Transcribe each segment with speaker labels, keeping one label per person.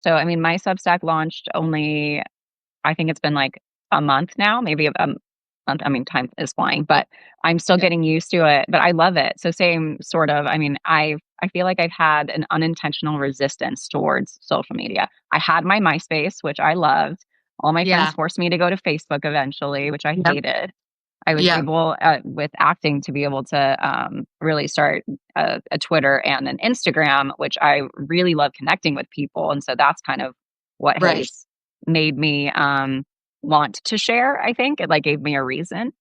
Speaker 1: So, I mean, my Substack launched only, I think it's been like a month now, maybe a month. I mean, time is flying, but I'm still
Speaker 2: Yeah.
Speaker 1: getting used to it. But I love it. So same sort of. I mean, I feel like I've had an unintentional resistance towards social media. I had my MySpace, which I loved. All my friends
Speaker 2: Yeah.
Speaker 1: forced me to go to Facebook eventually, which I
Speaker 2: Yep.
Speaker 1: hated. I was
Speaker 2: Yeah.
Speaker 1: able, with acting, to be able to really start a Twitter and an Instagram, which I really love connecting with people. And so that's kind of what
Speaker 2: Right.
Speaker 1: has made me want to share. I think it like gave me a reason.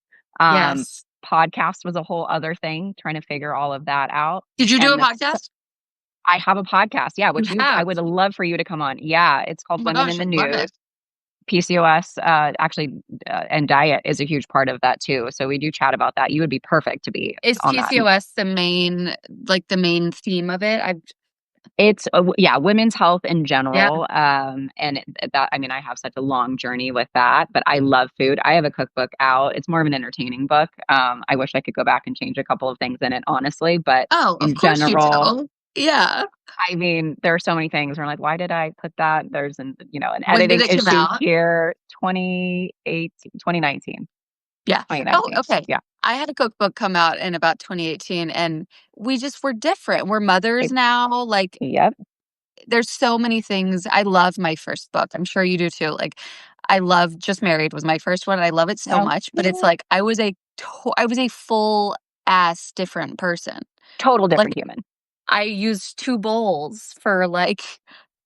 Speaker 1: Um,
Speaker 2: Yes.
Speaker 1: Podcast was a whole other thing, trying to figure all of that out.
Speaker 2: Did you do a
Speaker 1: And
Speaker 2: podcast?
Speaker 1: I have a podcast, yeah,
Speaker 2: You
Speaker 1: which I
Speaker 2: have.
Speaker 1: would love for you to come on. Yeah, it's called
Speaker 2: Oh my
Speaker 1: Women in
Speaker 2: gosh,
Speaker 1: the
Speaker 2: I'd love
Speaker 1: News.
Speaker 2: it.
Speaker 1: PCOS, actually, and diet is a huge part of that too. So we do chat about that. You would be perfect to be
Speaker 2: Is
Speaker 1: on that.
Speaker 2: PCOS the main theme of it? I've
Speaker 1: It's yeah, women's health in
Speaker 2: Yeah.
Speaker 1: general, that I mean, I have such a long journey with that, but I love food. I have a cookbook out. It's more of an entertaining book. I wish I could go back and change a couple of things in it, honestly, but
Speaker 2: Oh, of
Speaker 1: in
Speaker 2: course you
Speaker 1: general,
Speaker 2: do. Yeah.
Speaker 1: I mean, there are so many things where I'm like, why did I put that? There's an
Speaker 2: When did
Speaker 1: editing
Speaker 2: it come
Speaker 1: issue
Speaker 2: out?
Speaker 1: here. 2018, 2019,
Speaker 2: Yeah. Oh,
Speaker 1: 2019.
Speaker 2: okay.
Speaker 1: Yeah.
Speaker 2: I had a cookbook come out in about 2018, and we just were different. We're mothers
Speaker 1: It,
Speaker 2: now. Like,
Speaker 1: yep.
Speaker 2: there's so many things. I love my first book. I'm sure you do too. Like, I love Just Married was my first one. And I love it so
Speaker 1: No,
Speaker 2: much, but it's like I was a full ass different person.
Speaker 1: total
Speaker 2: Like,
Speaker 1: different human.
Speaker 2: I used 2 bowls for, like,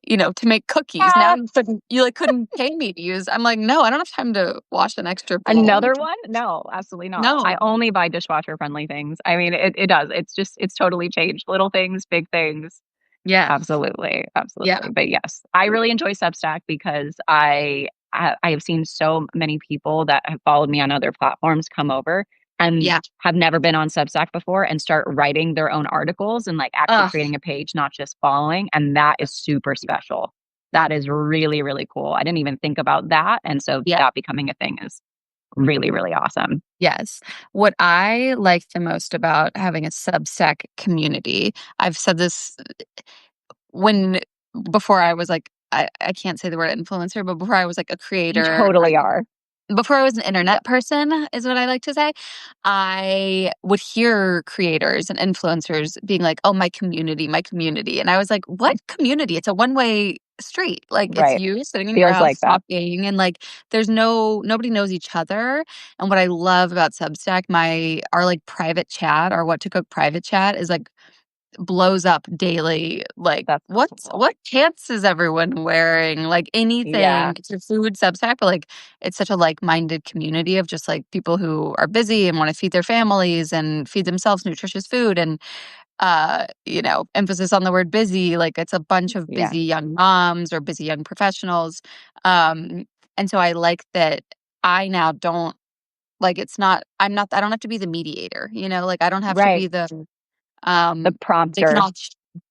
Speaker 2: to make cookies. Now
Speaker 1: Ah,
Speaker 2: you couldn't pay me to use I'm like, "No, I don't have time to wash an extra bowl."
Speaker 1: another one? No, absolutely not. I
Speaker 2: No.
Speaker 1: only buy dishwasher friendly things. I mean, it does. It's totally changed. Little things, big things.
Speaker 2: Yeah.
Speaker 1: Absolutely,
Speaker 2: Yeah.
Speaker 1: absolutely. But yes, I really enjoy Substack because I have seen so many people that have followed me on other platforms come over and
Speaker 2: Yeah.
Speaker 1: have never been on Substack before and start writing their own articles and like actually
Speaker 2: Ugh.
Speaker 1: creating a page, not just following. And that is super special. That is really, really cool. I didn't even think about that. And so
Speaker 2: Yeah.
Speaker 1: that becoming a thing is really, really awesome.
Speaker 2: Yes. What I like the most about having a Substack community, I've said this when before I was, like I can't say the word influencer, but before I was, like, a
Speaker 1: You
Speaker 2: creator,
Speaker 1: totally are.
Speaker 2: before I was an internet person is what I like to say, I would hear creators and influencers being like, "Oh, my community," and I was like, "What community? It's a one-way street." Like, it's
Speaker 1: Right.
Speaker 2: you sitting in your
Speaker 1: Feels like
Speaker 2: house
Speaker 1: that.
Speaker 2: talking, and, like, nobody knows each other, and what I love about Substack, like, private chat, our What to Cook private chat is, like, blows up daily, like,
Speaker 1: That's cool.
Speaker 2: what pants is everyone wearing? Like,
Speaker 1: Yeah.
Speaker 2: anything. It's a food Substack, but, like, it's such a like-minded community of just, like, people who are busy and wanna feed their families and feed themselves nutritious food and, emphasis on the word busy, like, it's a bunch of
Speaker 1: Yeah.
Speaker 2: busy young moms or busy young professionals, um, and so I like that I now don't like, it's not I don't have to be the mediator, like, I don't have to
Speaker 1: Right.
Speaker 2: be
Speaker 1: The
Speaker 2: they can
Speaker 1: prompter.
Speaker 2: all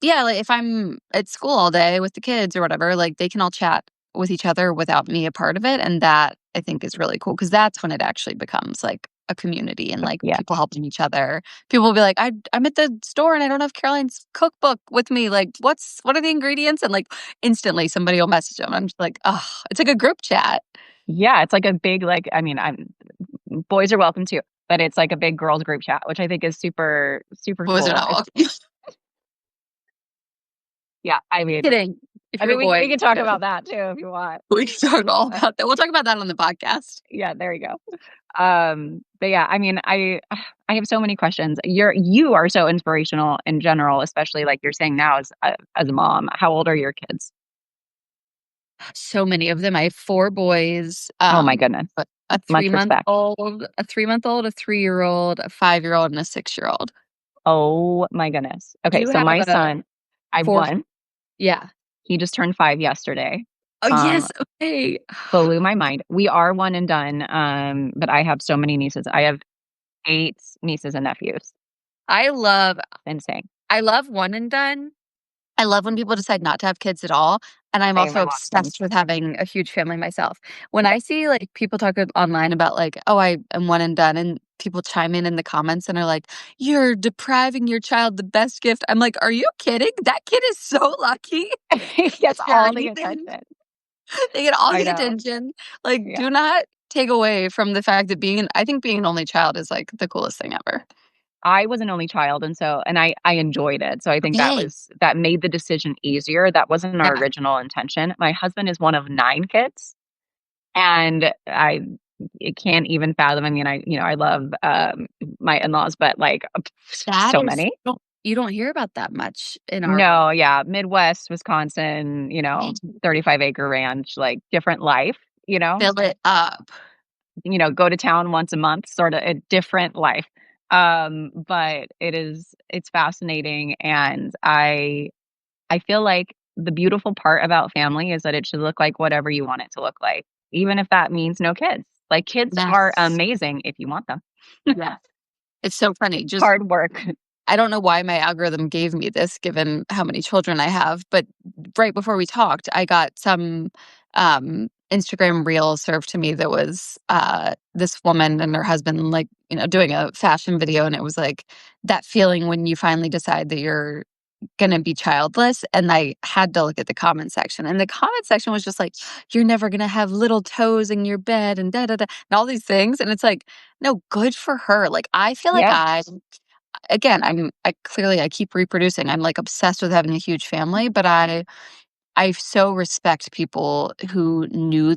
Speaker 2: yeah, like, if I'm at school all day with the kids or whatever, like, they can all chat with each other without me a part of it, and that, I think, is really cool because that's when it actually becomes, like, a community and, like,
Speaker 1: Yeah.
Speaker 2: people helping each other. People will be like, I'm at the store and I don't have Caroline's cookbook with me, like, what are the ingredients?" And, like, instantly somebody will message them. I'm just like, oh, it's like a group chat.
Speaker 1: Yeah, it's like a big, like, I mean, boys are welcome too, but it's like a big girls group chat, which I think is super, super
Speaker 2: Boys are
Speaker 1: cool.
Speaker 2: not
Speaker 1: It's
Speaker 2: welcome.
Speaker 1: yeah, I mean
Speaker 2: Kidding. If
Speaker 1: I
Speaker 2: you're
Speaker 1: mean,
Speaker 2: a
Speaker 1: we
Speaker 2: boy,
Speaker 1: can talk about that too if you want.
Speaker 2: we can talk all
Speaker 1: Uh,
Speaker 2: about that. We'll talk about that on the podcast.
Speaker 1: yeah, there you go. But yeah, I mean, I have so many questions. You are so inspirational in general, especially like you're saying now as a mom. How old are your kids?
Speaker 2: So many of them. I have 4 boys,
Speaker 1: Oh my goodness.
Speaker 2: but a
Speaker 1: Much respect.
Speaker 2: a 3-month-old, a 5-year-old, and a 6-year-old.
Speaker 1: Oh my goodness. Okay,
Speaker 2: You
Speaker 1: so
Speaker 2: have
Speaker 1: my
Speaker 2: a
Speaker 1: son, I have
Speaker 2: 4
Speaker 1: one.
Speaker 2: Yeah.
Speaker 1: He just turned 5 yesterday.
Speaker 2: Oh,
Speaker 1: Um,
Speaker 2: yes, okay.
Speaker 1: Blew my mind. We are one and done, but I have so many nieces. I have 8 nieces and nephews.
Speaker 2: I love
Speaker 1: Insane.
Speaker 2: I love one and done. I love when people decide not to have kids at all, and I'm
Speaker 1: Same,
Speaker 2: also
Speaker 1: I want them.
Speaker 2: obsessed with having a huge family myself. When I see, like, people talk online about, like, "Oh, I am one and done," and people chime in the comments and are like, "You're depriving your child the best gift." I'm like, "Are you kidding? That kid is so lucky
Speaker 1: He gets
Speaker 2: for
Speaker 1: all the
Speaker 2: anything."
Speaker 1: attention.
Speaker 2: They get all
Speaker 1: I
Speaker 2: the
Speaker 1: know.
Speaker 2: attention. Like,
Speaker 1: Yeah.
Speaker 2: do not take away from the fact that I think being an only child is, like, the coolest thing ever.
Speaker 1: I was an only child, and so I enjoyed it, so I think
Speaker 2: Yay.
Speaker 1: that made the decision easier. That wasn't our
Speaker 2: Yeah.
Speaker 1: original intention. My husband is one of 9 kids, and I can't even fathom. I mean, I love, my in-laws, but, like,
Speaker 2: That
Speaker 1: so
Speaker 2: is
Speaker 1: many.
Speaker 2: you don't hear about that much in our
Speaker 1: No, yeah, Midwest, Wisconsin,
Speaker 2: Right.
Speaker 1: 35-acre ranch, like, different life, you know?
Speaker 2: Fill it up.
Speaker 1: Go to town once a month, sorta a different life. But it's fascinating, and I feel like the beautiful part about family is that it should look like whatever you want it to look like, even if that means no kids. Like, kids are
Speaker 2: Yes.
Speaker 1: amazing if you want them.
Speaker 2: Yeah. It's so funny. Just
Speaker 1: Hard work.
Speaker 2: I don't know why my algorithm gave me this given how many children I have, but right before we talked, I got some Instagram reel served to me that was this woman and her husband like, doing a fashion video, and it was like that feeling when you finally decide that you're gonna be childless. And I had to look at the comment section. And the comment section was just like, "You're never gonna have little toes in your bed," and da da da and all these things. And it's like, no, good for her. Like I feel like
Speaker 1: Yeah,
Speaker 2: I clearly I keep reproducing. I'm like obsessed with having a huge family, but I so respect people who know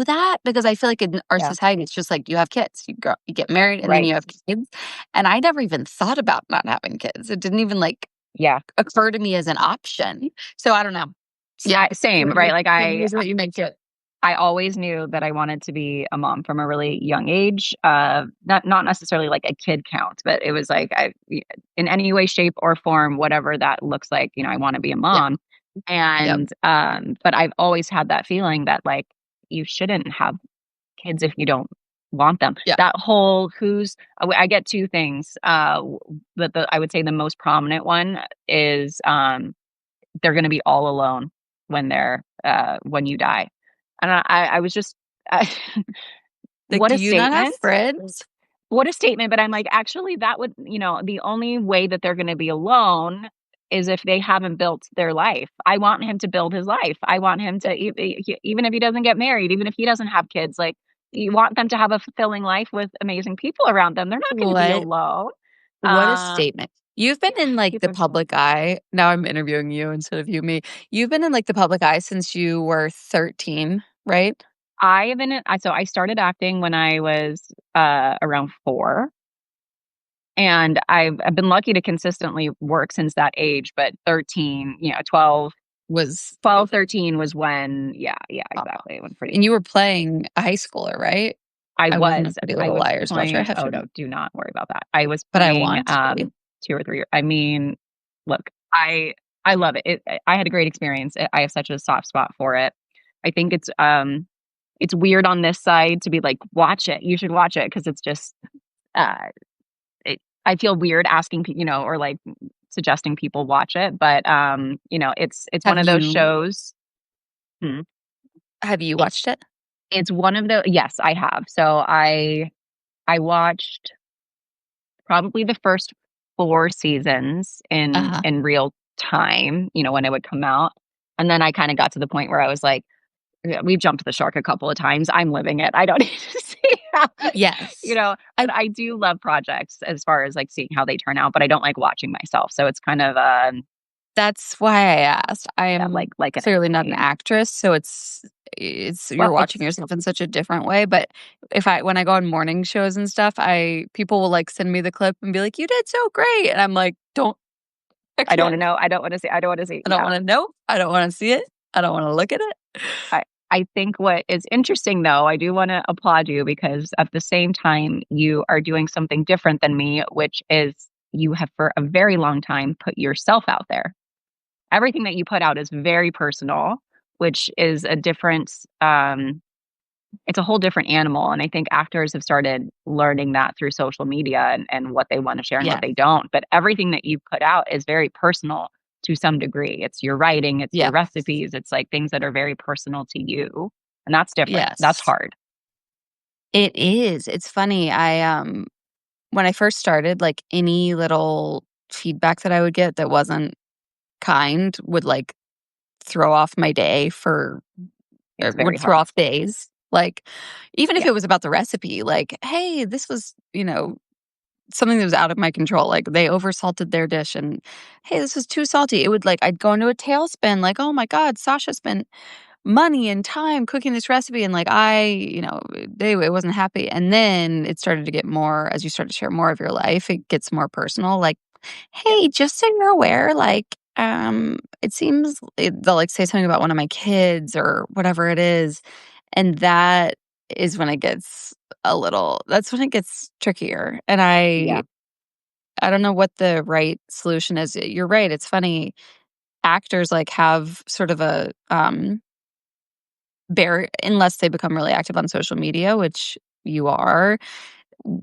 Speaker 2: that, because I feel like in our
Speaker 1: yeah,
Speaker 2: society it's just like you have kids, you get married and then
Speaker 1: right.
Speaker 2: you have kids. And I never even thought about not having kids. It didn't even like
Speaker 1: Yeah.
Speaker 2: occur to me as an option. So I don't know. Yeah.
Speaker 1: Same, right? Like,
Speaker 2: The ways that you make it.
Speaker 1: I always knew that I wanted to be a mom from a really young age. Not necessarily like a kid count, but it was like in any way, shape, or form, whatever that looks like. I want to be a
Speaker 2: Yeah.
Speaker 1: mom,
Speaker 2: Yep.
Speaker 1: and but I've always had that feeling that like you shouldn't have kids if you don't want them.
Speaker 2: Yeah.
Speaker 1: That whole who's I get two things. I would say the most prominent one is they're gonna be all alone when you die. And I was just I
Speaker 2: Like,
Speaker 1: what
Speaker 2: do
Speaker 1: a
Speaker 2: you not have
Speaker 1: statement.
Speaker 2: friends?
Speaker 1: What a statement, but I'm like, actually, that would the only way that they're gonna be alone is if they haven't built their life. I want him to build his life. I want him to even if he doesn't get married, even if he doesn't have kids, like, you want them to have a fulfilling life with amazing people around them. They're not gonna be
Speaker 2: What?
Speaker 1: alone.
Speaker 2: What a
Speaker 1: Uh,
Speaker 2: statement. You've been in, like, the
Speaker 1: Super
Speaker 2: public eye now I'm interviewing you instead of you me. You've been in, like, the public eye since you were 13, right?
Speaker 1: I have been so I started acting when I was, around 4, and I've been lucky to consistently work since that age, but 13, 12,
Speaker 2: Was
Speaker 1: 12, 13 was when yeah,
Speaker 2: uh,
Speaker 1: exactly, when pretty
Speaker 2: and you were playing a high schooler, right?
Speaker 1: I
Speaker 2: I wasn't a
Speaker 1: was
Speaker 2: Pretty
Speaker 1: I
Speaker 2: Little
Speaker 1: was
Speaker 2: Liars watcher, I
Speaker 1: playing
Speaker 2: have
Speaker 1: oh,
Speaker 2: to
Speaker 1: no,
Speaker 2: admit,
Speaker 1: do not worry about that. I was
Speaker 2: but I
Speaker 1: playing,
Speaker 2: want to.
Speaker 1: 2 or 3 years I mean, look, I love it. I had a great experience. I have such a soft spot for it. I think it's weird on this side to be like, "Watch it. You should watch it," because it's just, uh I feel weird asking or like suggesting people watch it, but it's one
Speaker 2: Have
Speaker 1: of those
Speaker 2: you
Speaker 1: shows. Hmm.
Speaker 2: have you
Speaker 1: It,
Speaker 2: watched it?
Speaker 1: it's one of the yes, I have. So I watched probably the first 4 seasons
Speaker 2: Uh-huh.
Speaker 1: in real time, when it would come out, and then I kind of got to the point where I was like, yeah, we've jumped the shark a couple of times. I'm living it. I don't need to see how,
Speaker 2: Yes. I
Speaker 1: but I do love projects as far as like seeing how they turn out, but I don't like watching myself. So it's kind of
Speaker 2: That's why I asked. I
Speaker 1: yeah,
Speaker 2: am
Speaker 1: like an
Speaker 2: clearly not an
Speaker 1: acting.
Speaker 2: actress, so it's
Speaker 1: Well,
Speaker 2: you're watching yourself in such a different way, but when I go on morning shows and stuff, I people will, like, send me the clip and be like, "You did so great," and I'm like, "Don't I
Speaker 1: I don't want
Speaker 2: can't.
Speaker 1: to know. I don't want to see. I don't want to see.
Speaker 2: I don't
Speaker 1: Yeah.
Speaker 2: wanna know. I don't wanna see it. I don't wanna look at it."
Speaker 1: I I think what is interesting though, I do want to applaud you because at the same time you are doing something different than me, which is you have for a very long time put yourself out there. Everything that you put out is very personal, which is a different it's a whole different animal. And I think actors have started learning that through social media and what they want to share and what
Speaker 2: Yeah.
Speaker 1: they don't. But everything that you put out is very personal to some degree. It's your writing, it's your
Speaker 2: Yeah.
Speaker 1: recipes, it's like things that are very personal to you. And that's different. That's
Speaker 2: Yes.
Speaker 1: hard.
Speaker 2: It is. It's funny. When I first started, like, any little feedback that I would get that wasn't kind would, like, throw off my day for or
Speaker 1: It's very
Speaker 2: would throw
Speaker 1: hard.
Speaker 2: off days. Like, even if
Speaker 1: Yeah.
Speaker 2: it was about the recipe, like, "Hey, this was," something that was out of my control, like, they oversalted their dish and, "Hey, this was too salty." It would, like, I'd go into a tailspin, like, "Oh my god, Sasha spent money and time cooking this recipe," and, like, they wasn't happy, and then it started to get more as you start to share more of your life, it gets more personal, like,
Speaker 1: Yep.
Speaker 2: "Hey, just so you're aware, like, it seems," they'll, like, say something about one of my kids or whatever it is, and that is when it gets that's when it gets trickier, and
Speaker 1: Yeah.
Speaker 2: I don't know what the right solution is. You're right, it's funny, actors, like, have sort of a, unless they become really active on social media, which you are, w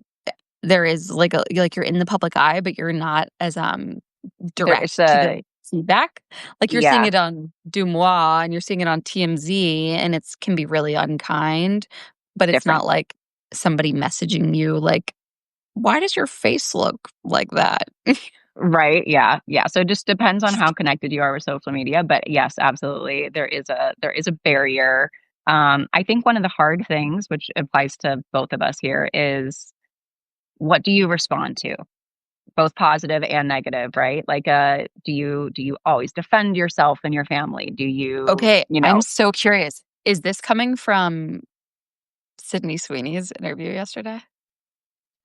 Speaker 2: there is, like, you're in the public eye, but you're not as,
Speaker 1: There it's
Speaker 2: direct to
Speaker 1: a
Speaker 2: the feedback. Like, you're seeing
Speaker 1: yeah,
Speaker 2: it on Dumois, and you're seeing it on TMZ, and it's can be really unkind, but it's
Speaker 1: different.
Speaker 2: not like somebody messaging you like, "Why does your face look like that?"
Speaker 1: Right, yeah, yeah, so it just depends on how connected you are with social media, but yes, absolutely, there is a barrier. I think one of the hard things, which applies to both of us here, is what do you respond to? Both positive and negative, right? Like, do you always defend yourself and your family? Do you,
Speaker 2: Okay,
Speaker 1: you
Speaker 2: I'm
Speaker 1: know
Speaker 2: so curious. Is this coming from Sydney Sweeney's interview yesterday?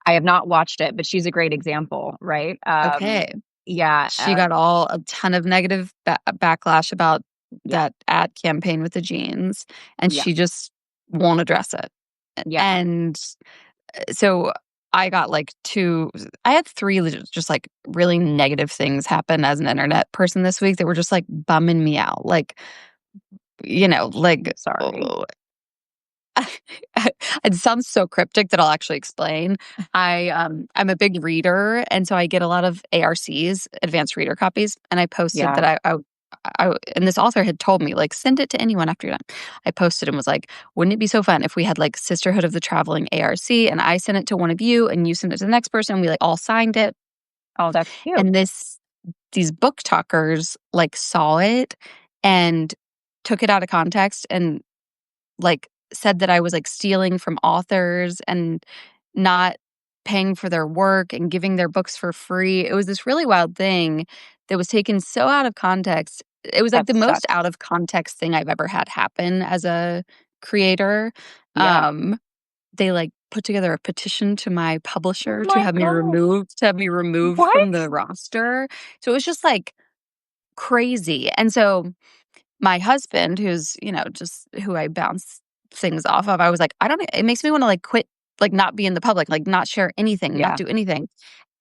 Speaker 1: I have not watched it, but she's a great example, right?
Speaker 2: Okay.
Speaker 1: Yeah,
Speaker 2: She got a ton of negative backlash about
Speaker 1: yeah,
Speaker 2: that ad campaign with the jeans, and
Speaker 1: yeah,
Speaker 2: she just won't address it.
Speaker 1: yeah,
Speaker 2: And so I got like I had three just like really negative things happen as an internet person this week that were just like bumming me out. Like,
Speaker 1: I'm sorry.
Speaker 2: oh, it sounds so cryptic that I'll actually explain. I'm a big reader, and so I get a lot of ARCs, advanced reader copies, and I posted
Speaker 1: Yeah,
Speaker 2: that and this author had told me, like, "Send it to anyone after you're done." I posted and was like, "Wouldn't it be so fun if we had, like, Sisterhood of the Traveling ARC, and I sent it to one of you, and you sent it to the next person, and we, like, all signed it?"
Speaker 1: oh, that's cute.
Speaker 2: And these book talkers, like, saw it and took it out of context and like, said that I was, like, stealing from authors and not paying for their work and giving their books for free. It was this really wild thing that was taken so out of context. It was, like,
Speaker 1: That
Speaker 2: the most
Speaker 1: sucks.
Speaker 2: out of context thing I've ever had happen as a creator.
Speaker 1: Yeah.
Speaker 2: They, like, put together a petition to my
Speaker 1: Oh
Speaker 2: publisher
Speaker 1: my gosh.
Speaker 2: to have me removed from
Speaker 1: What?
Speaker 2: the roster. So it was just, like, crazy. And so my husband, who's, just who I bounce things off of, I was like, "I don't it makes me wanna, like, quit, like, not be in the public, like, not share anything, not
Speaker 1: Yeah,
Speaker 2: do anything."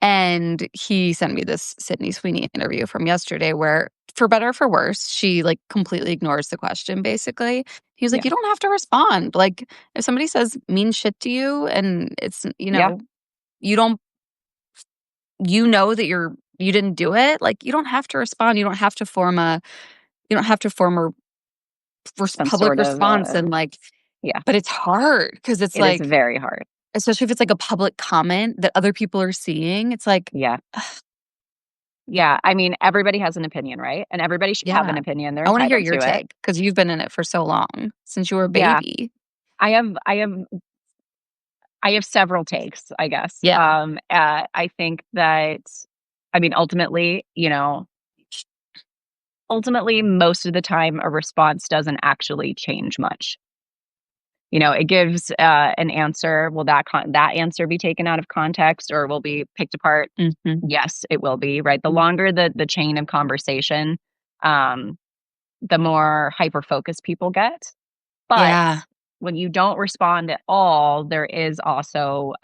Speaker 2: And he sent me this Sydney Sweeney interview from yesterday where, for better or for worse, she, like, completely ignores the question, basically. He was like,
Speaker 1: yeah,
Speaker 2: "You don't have to respond. Like, if somebody says mean shit to you and
Speaker 1: yeah,
Speaker 2: you don't you know that you didn't do it, like, you don't have to respond. You don't have to form a
Speaker 1: some
Speaker 2: public
Speaker 1: sort of,
Speaker 2: response and, like,
Speaker 1: yeah,
Speaker 2: but it's hard because it's
Speaker 1: it is
Speaker 2: like,
Speaker 1: very hard.
Speaker 2: especially if it's like a public comment that other people are seeing, it's like,
Speaker 1: Yeah, yeah, I mean, everybody has an opinion, right? And everybody should have an
Speaker 2: yeah.
Speaker 1: opinion, they're
Speaker 2: I wanna hear
Speaker 1: entitled
Speaker 2: your
Speaker 1: to it.
Speaker 2: take because 'cause you've been in it for so long, since you were a
Speaker 1: Yeah,
Speaker 2: baby.
Speaker 1: I have several takes, I guess.
Speaker 2: Yeah.
Speaker 1: I think that I mean, ultimately, most of the time, a response doesn't actually change much. It gives, an answer. Will that answer be taken out of context or will be picked apart?
Speaker 2: Mhm.
Speaker 1: Yes, it will be, right? The
Speaker 2: Mm.
Speaker 1: longer the chain of conversation, um, the more hyper-focused people get. But
Speaker 2: Yeah.
Speaker 1: when you don't respond at all, there is also,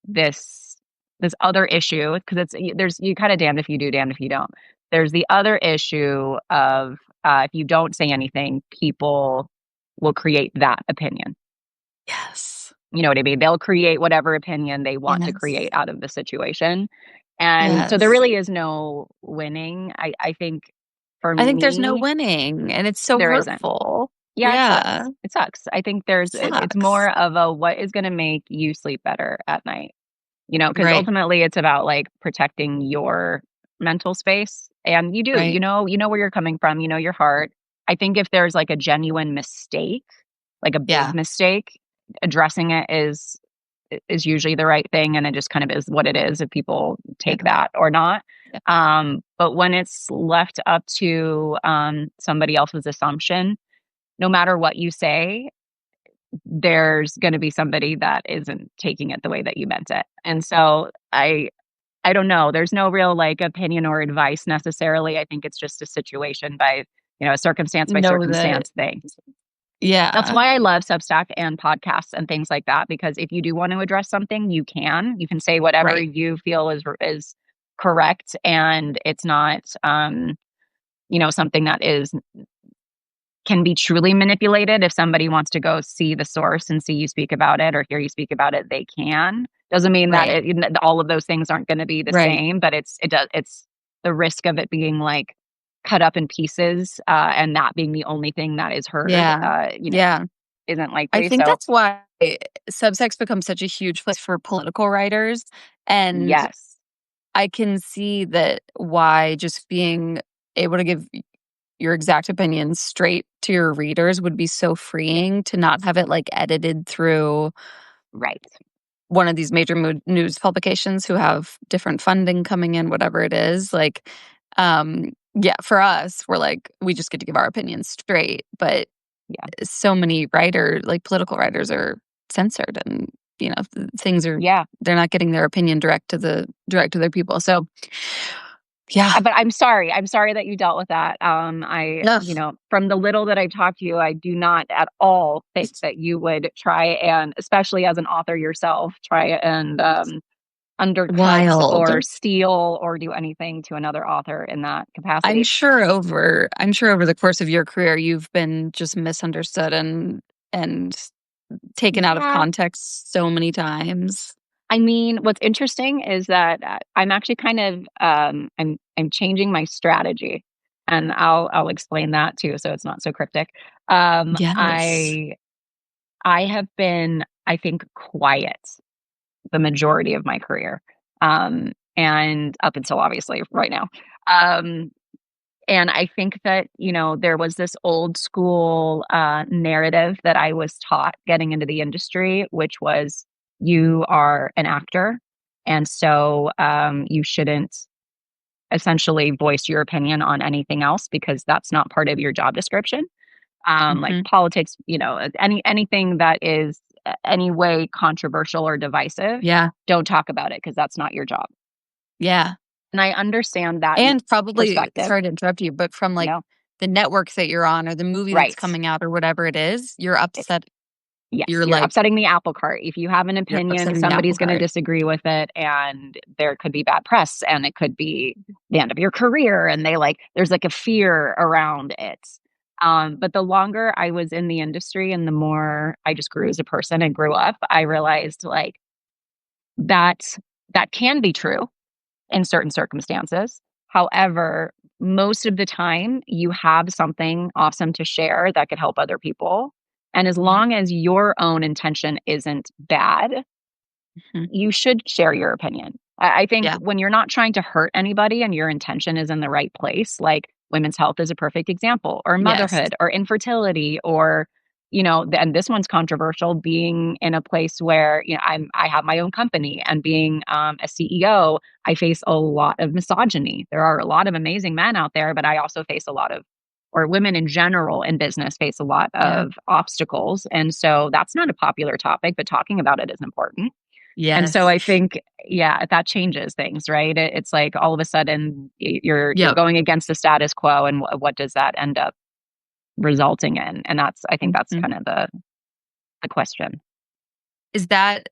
Speaker 1: this this other issue because there's you kinda damned if you do, damned if you don't. There's the other issue of, if you don't say anything, people will create that opinion.
Speaker 2: Yes.
Speaker 1: You know what I mean? They'll create whatever opinion they want to
Speaker 2: Yes.
Speaker 1: create out of the situation, and so there
Speaker 2: Yes.
Speaker 1: really is no winning. I think for
Speaker 2: I think there's no
Speaker 1: me,
Speaker 2: winning, and it's so
Speaker 1: there isn't.
Speaker 2: hurtful.
Speaker 1: Yeah, it
Speaker 2: Yeah.
Speaker 1: sucks. It sucks. I think it's
Speaker 2: Sucks.
Speaker 1: more of a what is gonna make you sleep better at night, because
Speaker 2: Right.
Speaker 1: ultimately it's about, like, protecting your mental space, and you do,
Speaker 2: Right.
Speaker 1: you know where you're coming from, you know your heart. I think if there's, like, a genuine mistake, like a big
Speaker 2: Yeah.
Speaker 1: mistake, addressing it is usually the right thing, and it just kind of is what it is if people take
Speaker 2: Yeah.
Speaker 1: that or not.
Speaker 2: Yeah.
Speaker 1: But when it's left up to, somebody else's assumption, no matter what you say, there's gonna be somebody that isn't taking it the way that you meant it. And so I don't know, there's no real, like, opinion or advice necessarily. I think it's just a situation by, a circumstance by
Speaker 2: Know that.
Speaker 1: circumstance thing. That's
Speaker 2: Yeah.
Speaker 1: why I love Substack and podcasts and things like that, because if you do want to address something, you can. You can say whatever
Speaker 2: Right.
Speaker 1: you feel is correct, and it's not, something that is can be truly manipulated. If somebody wants to go see the source and see you speak about it or hear you speak about it, they can. Doesn't mean that
Speaker 2: Right.
Speaker 1: all of those things aren't gonna be the
Speaker 2: Right.
Speaker 1: same, but it's the risk of it being, like, cut up in pieces, and that being the only thing that is heard,
Speaker 2: Yeah. Yeah.
Speaker 1: isn't
Speaker 2: I
Speaker 1: likely,
Speaker 2: think
Speaker 1: so
Speaker 2: that's why Substacks become such a huge place for political writers, and
Speaker 1: yes.
Speaker 2: I can see that why just being able to give your exact opinions straight to your readers would be so
Speaker 1: Yeah,
Speaker 2: freeing to not have it, like, edited through
Speaker 1: right.
Speaker 2: one of these major news publications who have different funding coming in, whatever it is. Like, yeah, for us, we're like, we just get to give our opinions straight. But
Speaker 1: Yeah.
Speaker 2: so many like political writers are censored and, things are,
Speaker 1: Yeah.
Speaker 2: they're not getting their opinion direct to their people. So, yeah.
Speaker 1: But I'm sorry. I'm sorry that you dealt with that.
Speaker 2: Ugh,
Speaker 1: from the little that I've talked to you, I do not at all think that you would try and, especially as an author yourself, try and undercut
Speaker 2: wild.
Speaker 1: or steal or do anything to another author in that capacity.
Speaker 2: I'm sure over the course of your career you've been just misunderstood and taken out of
Speaker 1: Yeah.
Speaker 2: context so many times.
Speaker 1: I mean, what's interesting is that I'm actually kind of I'm changing my strategy, and I'll explain that too, so it's not so cryptic.
Speaker 2: Yes.
Speaker 1: I have been, I think, quiet the majority of my career, and up until obviously right now. Um, and I think that, there was this old school narrative that I was taught getting into the industry, which was you are an actor. And so you shouldn't essentially voice your opinion on anything else because that's not part of your job description. Like
Speaker 2: Mhm.
Speaker 1: politics, anything that is any way controversial or divisive,
Speaker 2: Yeah.
Speaker 1: don't talk about it because that's not your job.
Speaker 2: Yeah.
Speaker 1: And I understand that
Speaker 2: And probably,
Speaker 1: perspective.
Speaker 2: sorry to interrupt you, but from, like,
Speaker 1: No,
Speaker 2: the network that you're on or the movie that's
Speaker 1: right.
Speaker 2: coming out or whatever it is, you're upset.
Speaker 1: Yes,
Speaker 2: You're
Speaker 1: you're
Speaker 2: like,
Speaker 1: upsetting the apple cart. If you have an
Speaker 2: you're
Speaker 1: opinion,
Speaker 2: upsetting the apple
Speaker 1: somebody's gonna
Speaker 2: cart.
Speaker 1: disagree with it, and there could be bad press, and it could be the end of your career, and there's, like, a fear around it. But the longer I was in the industry and the more I just grew as a person and grew up, I realized, like, that that can be true in certain circumstances. However, most of the time, you have something awesome to share that could help other people. And as
Speaker 2: Yeah.
Speaker 1: long as your own intention isn't bad,
Speaker 2: Mhm.
Speaker 1: you should share your opinion. I think
Speaker 2: Yeah.
Speaker 1: when you're not trying to hurt anybody and your intention is in the right place, like women's health is a perfect example, or
Speaker 2: Yes.
Speaker 1: motherhood, or infertility, or and this one's controversial, being in a place where I have my own company and being a CEO, I face a lot of misogyny. There are a lot of amazing men out there, but I also face a lot of, or women in general in business face a lot
Speaker 2: Yeah.
Speaker 1: of obstacles, and so that's not a popular topic, but talking about it is important. And so
Speaker 2: Yes.
Speaker 1: I think, yeah, that changes things, right? It's like all of a sudden you're
Speaker 2: Yep.
Speaker 1: going against the status quo, and what does that end up resulting in? And I think that's
Speaker 2: Mhm.
Speaker 1: kind of the question.
Speaker 2: Is that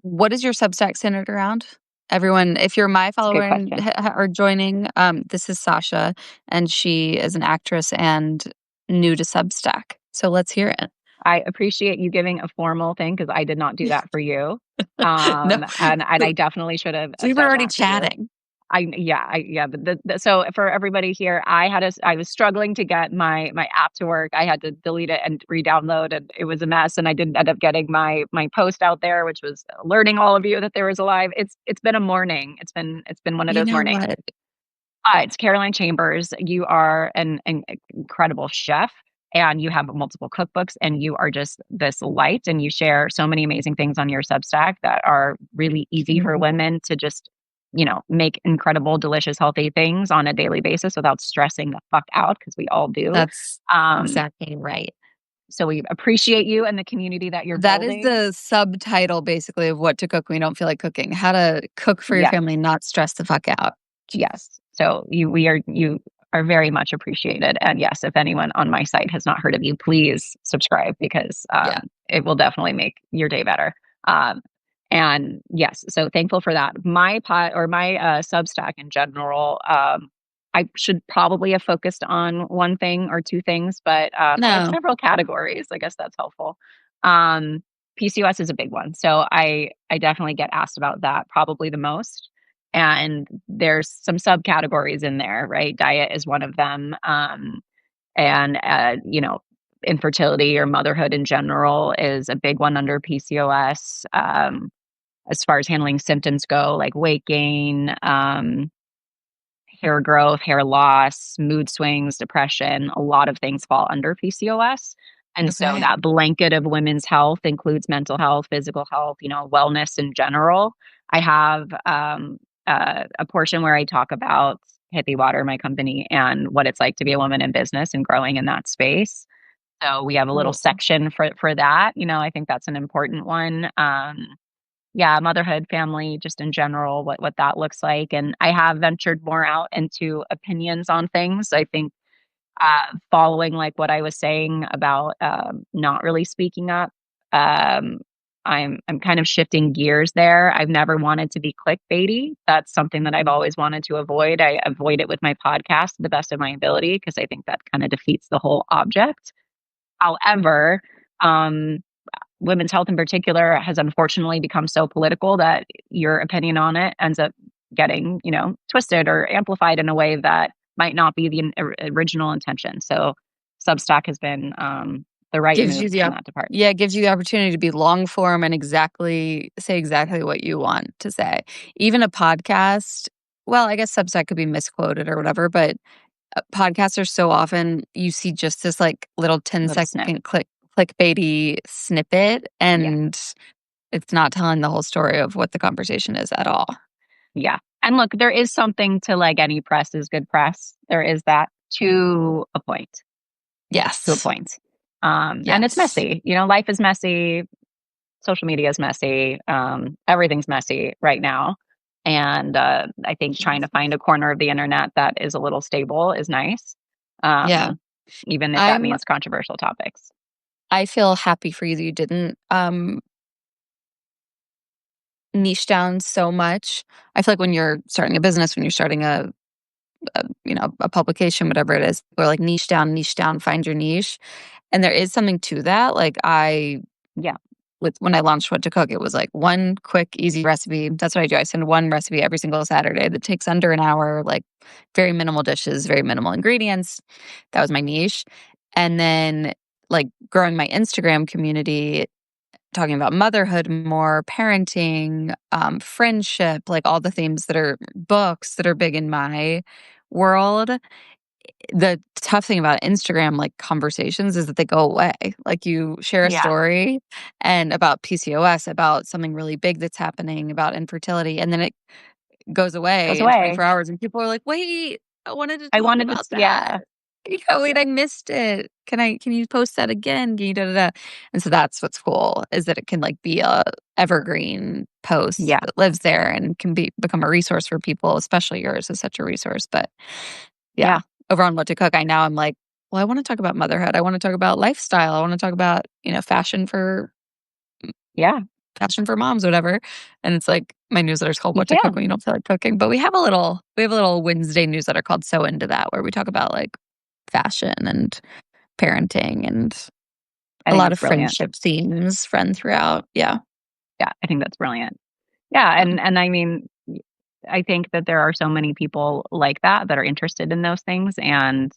Speaker 2: what is your Substack centered around? Everyone, if you're my
Speaker 1: It's a
Speaker 2: follower
Speaker 1: good
Speaker 2: and
Speaker 1: question.
Speaker 2: are joining, this is Sasha, and she is an actress and new to Substack. So let's hear it.
Speaker 1: I appreciate you giving a formal thing because I did not do that for you.
Speaker 2: No,
Speaker 1: And I definitely should have
Speaker 2: we were
Speaker 1: done
Speaker 2: already
Speaker 1: that for you.
Speaker 2: chatting.
Speaker 1: but so for everybody here, I was struggling to get my app to work. I had to delete it and re-download, and it was a mess. And I didn't end up getting my post out there, which was alerting all of you that there was a live. It's been a morning. It's been one of
Speaker 2: You
Speaker 1: those
Speaker 2: know
Speaker 1: mornings.
Speaker 2: what?
Speaker 1: It's Caroline Chambers. You are an incredible chef, and you have multiple cookbooks, and you are just this light, and you share so many amazing things on your Substack that are really easy for women to just, make incredible, delicious, healthy things on a daily basis without stressing the fuck out, because we all do.
Speaker 2: That's
Speaker 1: Um,
Speaker 2: exactly right.
Speaker 1: so we appreciate you and the community that you're
Speaker 2: That is
Speaker 1: building.
Speaker 2: the subtitle basically of What to Cook When You Don't Feel Like Cooking. How to cook for your
Speaker 1: Yes.
Speaker 2: family, not stress the fuck out.
Speaker 1: Yes. So you are very much appreciated. And yes, if anyone on my site has not heard of you, please subscribe, because
Speaker 2: Yeah.
Speaker 1: it will definitely make your day better. Um, and yes, so thankful for that. My pot or my Substack in general, I should probably have focused on one thing or two things, but I have
Speaker 2: No.
Speaker 1: several categories. I guess that's helpful. Um, PCOS is a big one, so I definitely get asked about that probably the most, and there's some subcategories in there, right? Diet is one of them. And, infertility or motherhood in general is a big one under PCOS. As far as handling symptoms go, like weight gain, hair growth, hair loss, mood swings, depression, a lot of things fall under PCOS. And so
Speaker 2: Okay.
Speaker 1: that blanket of women's health includes mental health, physical health, wellness in general. I have a portion where I talk about Hippie Water, my company, and what it's like to be a woman in business and growing in that space. So we have a little
Speaker 2: Cool.
Speaker 1: section for that. I think that's an important one. Yeah, motherhood, family, just in general, what that looks like. And I have ventured more out into opinions on things. I think following like what I was saying about not really speaking up. Um, I'm kind of shifting gears there. I've never wanted to be clickbaity. That's something that I've always wanted to avoid. I avoid it with my podcast to the best of my ability, because I think that kind of defeats the whole object. However, um, women's health in particular has unfortunately become so political that your opinion on it ends up getting, twisted or amplified in a way that might not be the original intention. So Substack has been the right
Speaker 2: Gives
Speaker 1: move
Speaker 2: you the
Speaker 1: in that department.
Speaker 2: Yeah, it gives you the opportunity to be long form and exactly say exactly what you want to say. Even a podcast, well, I guess Substack could be misquoted or whatever, but podcasts are so often you see just this like little
Speaker 1: Little snip.
Speaker 2: 10-second clickbaity snippet,
Speaker 1: Yeah.
Speaker 2: and it's not telling the whole story of what the conversation is at all.
Speaker 1: Yeah. And look, there is something to like any press is good press. There is that to a point, to a
Speaker 2: Yes.
Speaker 1: point. And it's
Speaker 2: Yes.
Speaker 1: messy. Life is messy. Social media is messy. Everything's messy right now. And I think trying to find a corner of the internet that is a little stable is nice,
Speaker 2: Yeah.
Speaker 1: even if that
Speaker 2: I'm
Speaker 1: means controversial topics.
Speaker 2: I feel happy for you that you didn't niche down so much. I feel like when you're starting a business, when you're starting a publication, whatever it is, or like niche down, find your niche. And there is something to that. Like
Speaker 1: Yeah,
Speaker 2: with when I launched What to Cook, it was like one quick, easy recipe. That's what I do. I send one recipe every single Saturday that takes under an hour, like very minimal dishes, very minimal ingredients. That was my niche. And then like growing my Instagram community, talking about motherhood more, parenting, friendship, like all the themes that are books that are big in my world. The tough thing about Instagram, like, conversations is that they go away. Like, you share a
Speaker 1: yeah,
Speaker 2: story and about PCOS, about something really big that's happening, about infertility, and then it goes
Speaker 1: goes
Speaker 2: away in
Speaker 1: away.
Speaker 2: 24 hours, and people are like, "Wait, I wanted to
Speaker 1: I
Speaker 2: talk
Speaker 1: wanted to,
Speaker 2: about that."
Speaker 1: yeah,
Speaker 2: Yeah, "Wait, I missed it. Can you post that again? Can you da da da?" And so that's what's cool, is that it can, like, be a evergreen post
Speaker 1: yeah,
Speaker 2: that lives there and can become a resource for people, especially yours is such a resource, but yeah,
Speaker 1: yeah,
Speaker 2: over on What to Cook, I'm like, "Well, I wanna talk about motherhood. I wanna talk about lifestyle. I wanna talk about,
Speaker 1: yeah.
Speaker 2: fashion for moms," whatever, and it's like my newsletter's called
Speaker 1: You
Speaker 2: What to Cook
Speaker 1: can.
Speaker 2: When You Don't Feel Like Cooking, but we have a little Wednesday newsletter called So Into That, where we talk about, like, fashion and parenting and
Speaker 1: I
Speaker 2: a
Speaker 1: think
Speaker 2: lot
Speaker 1: it's
Speaker 2: of
Speaker 1: brilliant.
Speaker 2: friendship themes throughout. Yeah.
Speaker 1: Yeah, I think that's brilliant. Yeah,
Speaker 2: Yeah.
Speaker 1: and I mean, I think that there are so many people like that are interested in those things and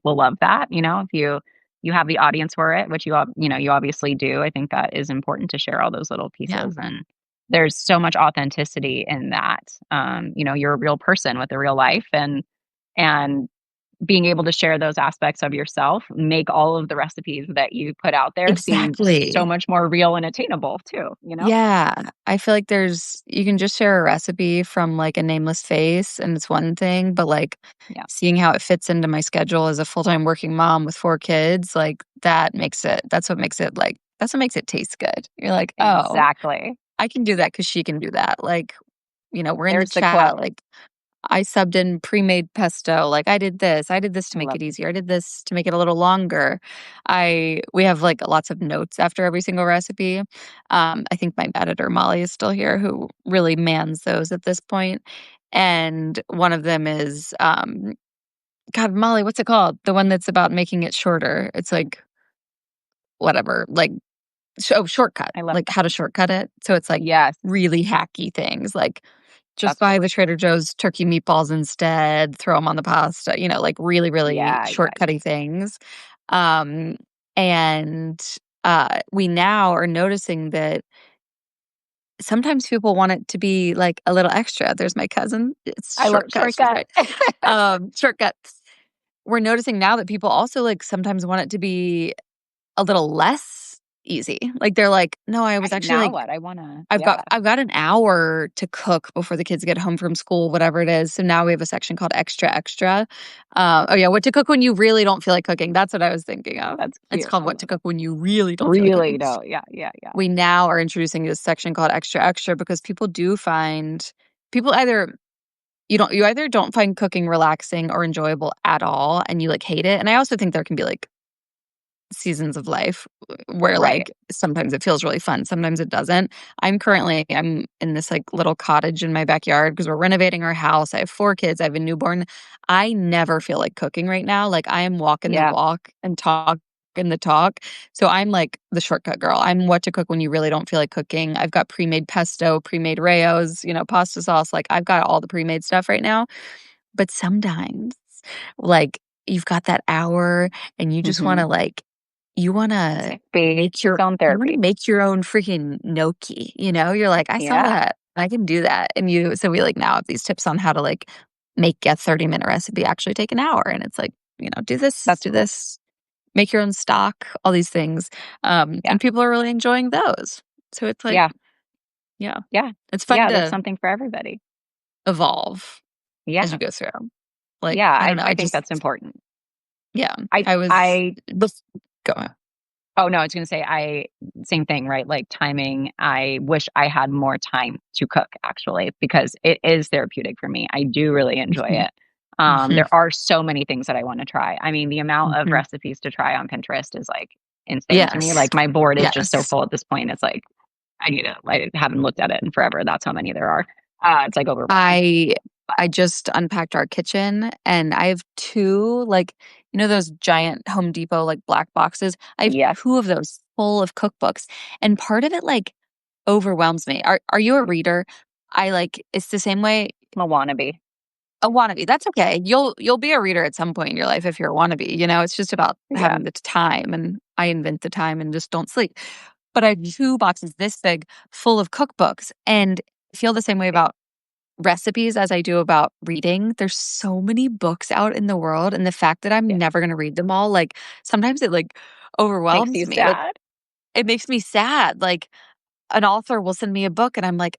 Speaker 1: will love that, you know, if you have the audience for it, which you know, you obviously do. I think that is important to share all those little
Speaker 2: Yeah,
Speaker 1: pieces, and there's so much authenticity in that. You know, you're a real person with a real life, and being able to share those aspects of yourself make all of the recipes that you put out there seem so
Speaker 2: exactly.
Speaker 1: much more real and attainable too, you know?
Speaker 2: Yeah, I feel like there's you can just share a recipe from, like, a nameless face, and it's one thing, but, like,
Speaker 1: Yeah,
Speaker 2: seeing how it fits into my schedule as a full-time working mom with 4 kids, like, that's what makes it taste good. You're like, "Oh,
Speaker 1: exactly.
Speaker 2: I can do that because she can do that." Like, we're in the
Speaker 1: There's the quote.
Speaker 2: chat, like, I subbed in pre-made pesto, like, I did this to
Speaker 1: I
Speaker 2: make
Speaker 1: love
Speaker 2: it easier, I did this to make it a little longer. I we have, like, lots of notes after every single recipe. I think my editor, Molly, is still here, who really mans those at this point, and one of them is, God, Molly, what's it called? The one that's about making it shorter. It's like, whatever, like, shortcut,
Speaker 1: I love
Speaker 2: like,
Speaker 1: that.
Speaker 2: how to shortcut it, so it's, like,
Speaker 1: Yes,
Speaker 2: really hacky things, like just
Speaker 1: that's
Speaker 2: buy
Speaker 1: great.
Speaker 2: the Trader Joe's turkey meatballs instead, throw them on the pasta, like, really, really
Speaker 1: Yeah, yeah, yeah.
Speaker 2: shortcutty things. Um, and, we now are noticing that sometimes people want it to be, like, a little extra. There's my cousin. It's
Speaker 1: I love
Speaker 2: shortcut, she's
Speaker 1: shortcut.
Speaker 2: right. Shortcuts. We're noticing now that people also, like, sometimes want it to be a little less easy. Like, they're like, "No, I was
Speaker 1: Right,
Speaker 2: actually,
Speaker 1: now
Speaker 2: like,
Speaker 1: what? I wanna
Speaker 2: I've got
Speaker 1: yeah,
Speaker 2: I've got an hour to cook before the kids get home from school, whatever it is, so now we have a section called Extra Extra. Oh, yeah, what to cook when you really don't feel like cooking, that's what I was thinking of.
Speaker 1: that's
Speaker 2: It's
Speaker 1: cute.
Speaker 2: called
Speaker 1: I
Speaker 2: What to
Speaker 1: love it.
Speaker 2: Cook When You Really Don't Feel Like
Speaker 1: Really
Speaker 2: Cooking.
Speaker 1: though, yeah, yeah, yeah.
Speaker 2: We now are introducing this section called Extra Extra because people do find people either you either don't find cooking relaxing or enjoyable at all, and you, like, hate it, and I also think there can be, like, seasons of life where,
Speaker 1: Right.
Speaker 2: like, sometimes it feels really fun, sometimes it doesn't. I'm in this, like, little cottage in my backyard because 'cause we're renovating our house. I have 4 kids, I have a newborn. I never feel like cooking right now, like, I am walking the
Speaker 1: Yeah,
Speaker 2: walk and talking the talk. So I'm, like, the shortcut girl. I'm what to cook when you really don't feel like cooking. I've got pre-made pesto, pre-made Rao's, pasta sauce, like, I've got all the pre-made stuff right now. But sometimes, like, you've got that hour and you just
Speaker 1: mhm.
Speaker 2: wanna, like you
Speaker 1: It's
Speaker 2: wanna
Speaker 1: like be
Speaker 2: make
Speaker 1: its
Speaker 2: your
Speaker 1: own
Speaker 2: you wanna
Speaker 1: therapy.
Speaker 2: make your own freaking gnocchi, You're like, "I saw
Speaker 1: Yeah,
Speaker 2: that. I can do that." And you so we, like, now have these tips on how to, like, make a 30-minute recipe actually take an hour, and it's like,
Speaker 1: that's
Speaker 2: do
Speaker 1: cool.
Speaker 2: this, make your own stock, all these things,
Speaker 1: Yeah,
Speaker 2: and people are really enjoying those. So it's like,
Speaker 1: yeah,
Speaker 2: yeah,
Speaker 1: yeah,
Speaker 2: it's fun
Speaker 1: yeah, there's
Speaker 2: to
Speaker 1: something for everybody.
Speaker 2: evolve as
Speaker 1: Yeah,
Speaker 2: you go through. Like,
Speaker 1: yeah,
Speaker 2: I don't know,
Speaker 1: I think that's important.
Speaker 2: yeah,
Speaker 1: I
Speaker 2: I was
Speaker 1: I
Speaker 2: bef go on.
Speaker 1: Oh, no, I was gonna say same thing, right? Like, timing, I wish I had more time to cook, actually, because it is therapeutic for me. I do really enjoy
Speaker 2: Mhm,
Speaker 1: it.
Speaker 2: mhm,
Speaker 1: There are so many things that I wanna try. I mean, the amount of
Speaker 2: mhm.
Speaker 1: recipes to try on Pinterest is, like, insane to me.
Speaker 2: Yes,
Speaker 1: Like, my board is just so
Speaker 2: yes.
Speaker 1: full at this point, it's like, I haven't looked at it in forever, that's how many there are. It's, like, overwhelming.
Speaker 2: I
Speaker 1: But
Speaker 2: I just unpacked our kitchen, and I have 2, like, those giant Home Depot, like, black boxes? I have
Speaker 1: yes,
Speaker 2: 2 of those full of cookbooks, and part of it, like, overwhelms me. Are you a reader? It's the same way
Speaker 1: I'm a wannabe.
Speaker 2: a wannabe, that's okay. You'll be a reader at some point in your life if you're a wannabe, It's just about
Speaker 1: Yeah,
Speaker 2: having the time, and I invent the time and just don't sleep. But I have 2 boxes this big full of cookbooks, and I feel the same way about recipes as I do about reading. There's so many books out in the world, and the fact that I'm
Speaker 1: yeah.
Speaker 2: never gonna read them all, like, sometimes it, like,
Speaker 1: Makes you
Speaker 2: overwhelms me, like,
Speaker 1: sad?
Speaker 2: it makes me sad, like, an author will send me a book, and I'm like,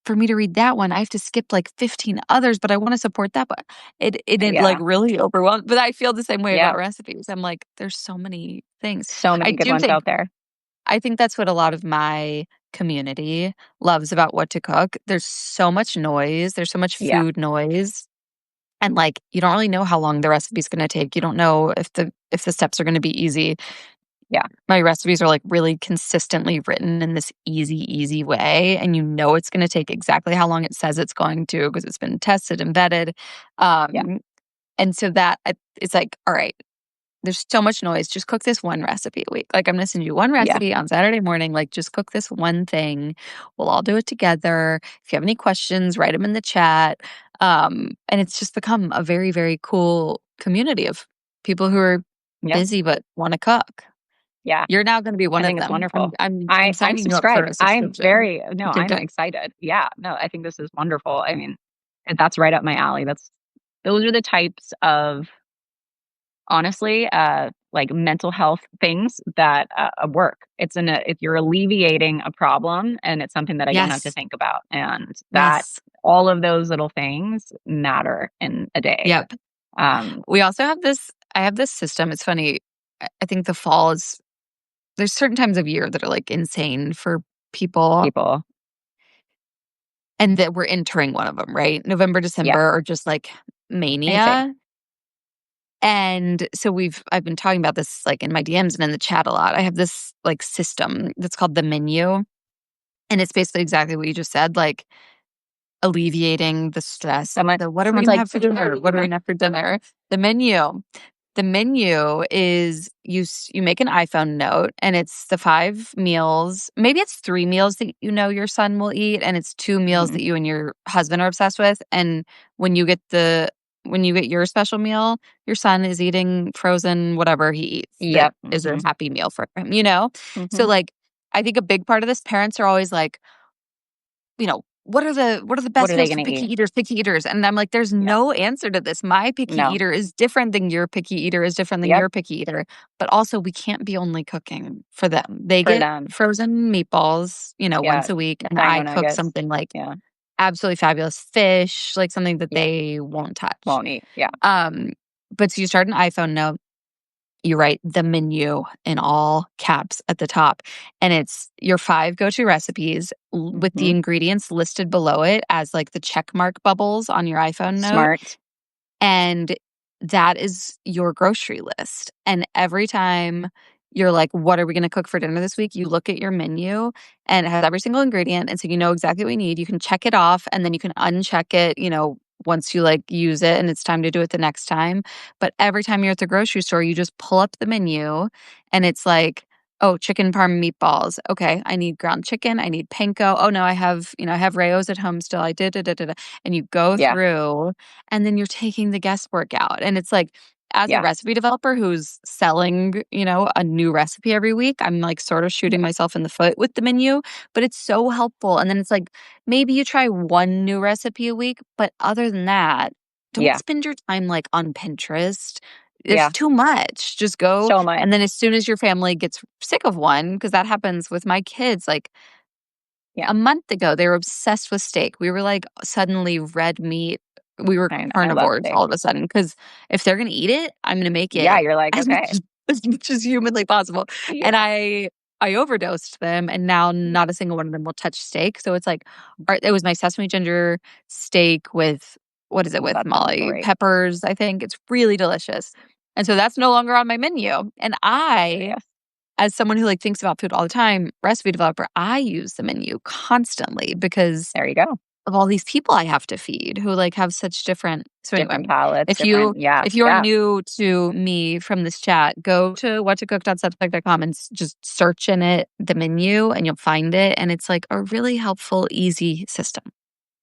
Speaker 2: for me to read that one, I have to skip, like, 15 others, but I wanna support that book." It, like,
Speaker 1: Yeah,
Speaker 2: really overwhelmed but I feel the same way about
Speaker 1: yeah.
Speaker 2: recipes. I'm like, "There's so many things."
Speaker 1: So
Speaker 2: I
Speaker 1: many good
Speaker 2: do
Speaker 1: ones
Speaker 2: think
Speaker 1: out there.
Speaker 2: I think that's what a lot of my community loves about What to Cook. There's so much noise, there's so much
Speaker 1: Yeah,
Speaker 2: food noise, and, like, you don't really know how long the recipe's gonna take. You don't know if the steps are gonna be easy.
Speaker 1: yeah,
Speaker 2: My recipes are, like, really consistently written in this easy way, and it's gonna take exactly how long it says it's going to because it's been tested and vetted,
Speaker 1: yeah.
Speaker 2: and so that it's like, "All right." there's so much noise. Just cook this one recipe a week. Like, I'm gonna send you one
Speaker 1: Yeah.
Speaker 2: recipe on Saturday morning. Like, just cook this one thing. We'll all do it together. If you have any questions, write them in the chat. And it's just become a very, very cool community of people who are
Speaker 1: Yep.
Speaker 2: busy but want to cook.
Speaker 1: Yeah.
Speaker 2: You're now going to be one
Speaker 1: I
Speaker 2: of
Speaker 1: think it's
Speaker 2: them.
Speaker 1: wonderful.
Speaker 2: I'm
Speaker 1: I'm
Speaker 2: signing you up for
Speaker 1: subscribed.
Speaker 2: a
Speaker 1: I'm
Speaker 2: subscription.
Speaker 1: very no,
Speaker 2: Okay,
Speaker 1: I'm
Speaker 2: good.
Speaker 1: excited. Yeah, no, I think this is wonderful. I mean, and that's right up my alley. Those are the types of honestly, like mental health things that work. If you're alleviating a problem and it's something that I don't have to
Speaker 2: Yes.
Speaker 1: think about, and that
Speaker 2: Yes.
Speaker 1: all of those little things matter in a day.
Speaker 2: Yep.
Speaker 1: Um,
Speaker 2: We also have this I have this system. It's funny. I think the fall is there's certain times of year that are like insane for people
Speaker 1: people,
Speaker 2: and that we're entering one of them, right? November,
Speaker 1: yeah,
Speaker 2: December are just like
Speaker 1: insane.
Speaker 2: mania. And so I've been talking about this like in my DMs and in the chat a lot. I have this like system that's called the menu. And it's basically exactly what you just said, like alleviating the stress. The what are we
Speaker 1: Someone's
Speaker 2: gonna
Speaker 1: like,
Speaker 2: have for dinner? What are we gonna have for dinner? The menu. The menu is you make an iPhone note and it's the 5 meals. Maybe it's 3 meals that you know your son will eat and it's 2 meals
Speaker 1: mhm,
Speaker 2: that you and your husband are obsessed with. And when you get your special meal, your son is eating frozen whatever he eats that
Speaker 1: yep,
Speaker 2: is a
Speaker 1: mhm,
Speaker 2: happy meal for him, you know? So
Speaker 1: mhm.
Speaker 2: like I think a big part of this, parents are always like, what are the
Speaker 1: What
Speaker 2: best
Speaker 1: are they
Speaker 2: meals for
Speaker 1: gonna eat?
Speaker 2: picky eaters? And I'm like, there's
Speaker 1: Yeah,
Speaker 2: no answer to this. My picky
Speaker 1: no,
Speaker 2: eater is different than your picky eater is different than
Speaker 1: yep,
Speaker 2: your picky eater. But also we can't be only cooking for them. They
Speaker 1: for
Speaker 2: get
Speaker 1: them,
Speaker 2: frozen meatballs,
Speaker 1: yeah,
Speaker 2: once a week, and
Speaker 1: Dino
Speaker 2: I cook
Speaker 1: nuggets,
Speaker 2: something like
Speaker 1: yeah,
Speaker 2: absolutely fabulous fish, like something that
Speaker 1: yeah,
Speaker 2: they won't touch.
Speaker 1: won't eat, yeah,
Speaker 2: Um, but so you start an iPhone note, you write the menu in all caps at the top, and it's your 5 go-to recipes with the
Speaker 1: mhm,
Speaker 2: ingredients listed below it as, like, the check mark bubbles on your iPhone note,
Speaker 1: smart,
Speaker 2: and that is your grocery list, and every time you're like, "What are we gonna cook for dinner this week?" You look at your menu, and it has every single ingredient, and so you know exactly what you need. You can check it off, and then you can uncheck it, once you, like, use it and it's time to do it the next time, but every time you're at the grocery store, you just pull up the menu, and it's like, "Oh, chicken parm meatballs. Okay, I need ground chicken, I need panko. Oh, no, I have Rao's at home still. I did, da, da, da, da," and you go
Speaker 1: yeah,
Speaker 2: through and then you're taking the guesswork out. And it's like, as a
Speaker 1: yeah,
Speaker 2: recipe developer who's selling, a new recipe every week, I'm like sort of shooting
Speaker 1: yeah,
Speaker 2: myself in the foot with the menu, but it's so helpful. And then it's like, maybe you try one new recipe a week, but other than that, don't
Speaker 1: yeah,
Speaker 2: spend your time like on Pinterest. It's
Speaker 1: yeah,
Speaker 2: too much. Just go.
Speaker 1: so much,
Speaker 2: And then as soon as your family gets sick of one, because that happens with my kids, like
Speaker 1: yeah,
Speaker 2: a month ago, they were obsessed with steak. We were like suddenly red meat. We were
Speaker 1: I love
Speaker 2: carnivores
Speaker 1: steak.
Speaker 2: all of a sudden because if they're gonna eat it, I'm gonna make
Speaker 1: Yeah,
Speaker 2: it
Speaker 1: you're like,
Speaker 2: as much
Speaker 1: "Okay."
Speaker 2: as as much as humanly possible. And
Speaker 1: Yeah,
Speaker 2: I overdosed them, and now not a single one of them will touch steak. So it's like, it was my sesame ginger steak with what is it
Speaker 1: oh,
Speaker 2: with
Speaker 1: that sounds
Speaker 2: Molly
Speaker 1: great.
Speaker 2: peppers? I think it's really delicious, and so that's no longer on my menu. And I
Speaker 1: Yes,
Speaker 2: as someone who, like, thinks about food all the time, recipe developer, I use the menu constantly because
Speaker 1: there you go.
Speaker 2: of all these people I have to feed who, like, have such different so anyway,
Speaker 1: Different palettes,
Speaker 2: if you
Speaker 1: different yeah,
Speaker 2: if you're
Speaker 1: yeah,
Speaker 2: new to me from this chat, go to whattocook.substack.com and just search in it the menu, and you'll find it, and it's, like, a really helpful, easy system.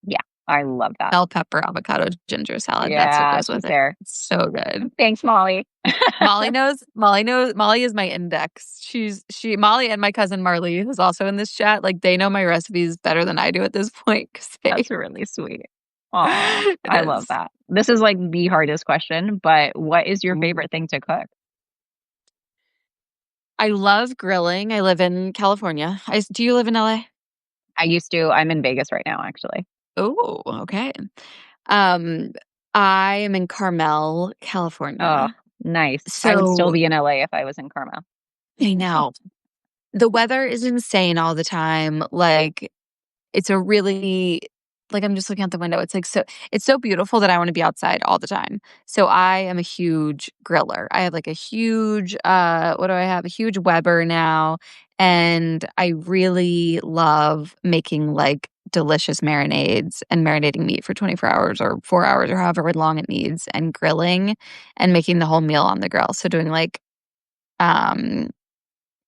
Speaker 1: yeah, I love that.
Speaker 2: Bell pepper, avocado, ginger salad, that's what
Speaker 1: Yeah,
Speaker 2: goes with
Speaker 1: she's
Speaker 2: it.
Speaker 1: there.
Speaker 2: It's so good.
Speaker 1: Thanks, Molly.
Speaker 2: Molly is my index. Molly and my cousin Marley, who's also in this chat, like, they know my recipes better than I do at this point 'cause they
Speaker 1: That's really sweet. Aw,
Speaker 2: it
Speaker 1: I love
Speaker 2: is.
Speaker 1: that. This is, like, the hardest question, but what is your
Speaker 2: Mm.
Speaker 1: favorite thing to cook?
Speaker 2: I love grilling. I live in California. Do you live in LA?
Speaker 1: I used to I'm in Vegas right now, actually.
Speaker 2: Oh, okay. Um, I am in Carmel,
Speaker 1: Oh,
Speaker 2: California.
Speaker 1: nice. I would still
Speaker 2: So
Speaker 1: be in LA if I was in Carmel.
Speaker 2: I know. The weather is insane all the time. Like, it's a really I'm just looking out the window. It's so beautiful that I wanna be outside all the time. So I am a huge griller. I have, like, a huge, what do I have? A huge Weber now, and I really love making, like, delicious marinades and marinating meat for 24 hours or 4 hours or however long it needs and grilling and making the whole meal on the grill. So doing like, um,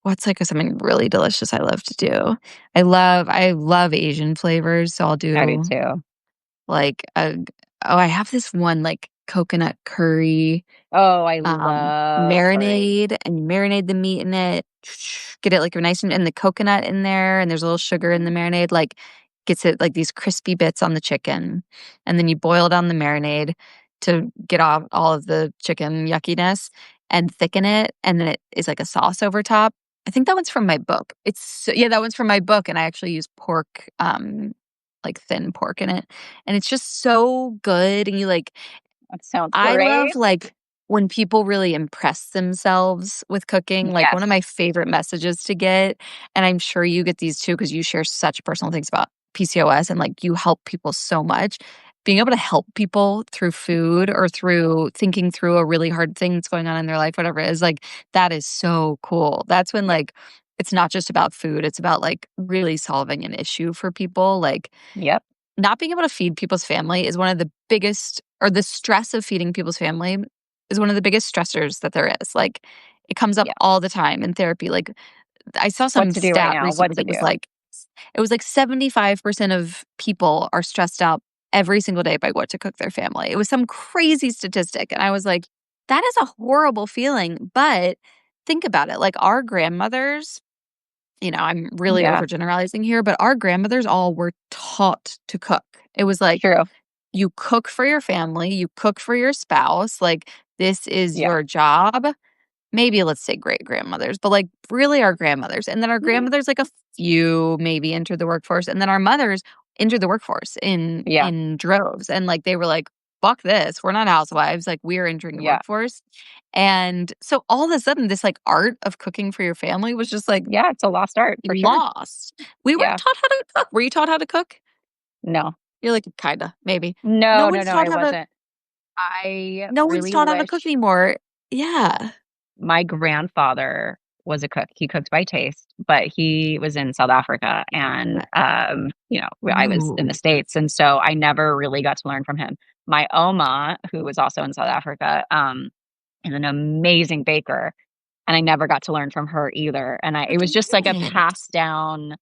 Speaker 2: what's like something really delicious I love to do? I love Asian flavors, so I'll
Speaker 1: I do
Speaker 2: do
Speaker 1: too.
Speaker 2: like a I have this one like coconut curry
Speaker 1: Oh, I love curry.
Speaker 2: marinade, and you marinate the meat in it, get it, like, nice and the coconut in there, and there's a little sugar in the marinade, like, gets it, like, these crispy bits on the chicken, and then you boil down the marinade to get off all of the chicken yuckiness and thicken it, and then it is like a sauce over top. I think that one's from my book. Yeah, that one's from my book, and I actually use pork, like, thin pork in it, and it's just so good, and you, like
Speaker 1: That sounds
Speaker 2: I love,
Speaker 1: great.
Speaker 2: like, when people really impress themselves with cooking, like, one of
Speaker 1: Yes.
Speaker 2: my favorite messages to get, and I'm sure you get these too because you share such personal things about PCOS and, like, you help people so much. Being able to help people through food or through thinking through a really hard thing that's going on in their life, whatever it is, like, that is so cool. That's when,
Speaker 1: Yep.
Speaker 2: like, it's not just about food, it's about, like, really solving an issue for people, like,
Speaker 1: Yep.
Speaker 2: not being able to feed people's family is one of the biggest or the stress of feeding people's family is one of the biggest stressors that there is, like, it comes up
Speaker 1: Yeah.
Speaker 2: all the time in therapy, like, I saw
Speaker 1: What
Speaker 2: some
Speaker 1: to do right
Speaker 2: stat
Speaker 1: now? What
Speaker 2: recently
Speaker 1: to
Speaker 2: that was
Speaker 1: do?
Speaker 2: like it was like 75% of people are stressed out every single day by what to cook their family. It was some crazy statistic, and I was like, "That is a horrible feeling," but think about it, like, our grandmothers I'm really
Speaker 1: Yeah.
Speaker 2: overgeneralizing here, but our grandmothers all were taught to cook. It was like,
Speaker 1: True.
Speaker 2: you cook for your family, you cook for your spouse, like, this is
Speaker 1: Yeah.
Speaker 2: your job. Maybe let's say great-grandmothers, but, like, really our grandmothers, and then our
Speaker 1: Mhm.
Speaker 2: grandmothers, like, a few maybe entered the workforce, and then our mothers entered the workforce in
Speaker 1: Yeah.
Speaker 2: droves, and, like, they were like, "Fuck this, we're not housewives, like, we're entering the
Speaker 1: Yeah.
Speaker 2: workforce," and so all of a sudden, this, like, art of cooking for your family was just, like,
Speaker 1: Yeah, it's a lost art for sure.
Speaker 2: lost. We weren't
Speaker 1: Yeah.
Speaker 2: taught how to cook. Were you taught how to cook?
Speaker 1: No.
Speaker 2: You're like, "Kinda, maybe." No
Speaker 1: No, no,
Speaker 2: one's
Speaker 1: no,
Speaker 2: taught
Speaker 1: I
Speaker 2: how to
Speaker 1: wasn't. I
Speaker 2: no one's
Speaker 1: really
Speaker 2: taught how to cook
Speaker 1: wish
Speaker 2: anymore. Yeah.
Speaker 1: my grandfather was a cook. He cooked by taste, but he was in South Africa and, I was in the
Speaker 2: Ooh.
Speaker 1: States, and so I never really got to learn from him. My oma, who was also in South Africa, is an amazing baker, and I never got to learn from her either, and I it was
Speaker 2: Freaking
Speaker 1: just like a
Speaker 2: it.
Speaker 1: passed down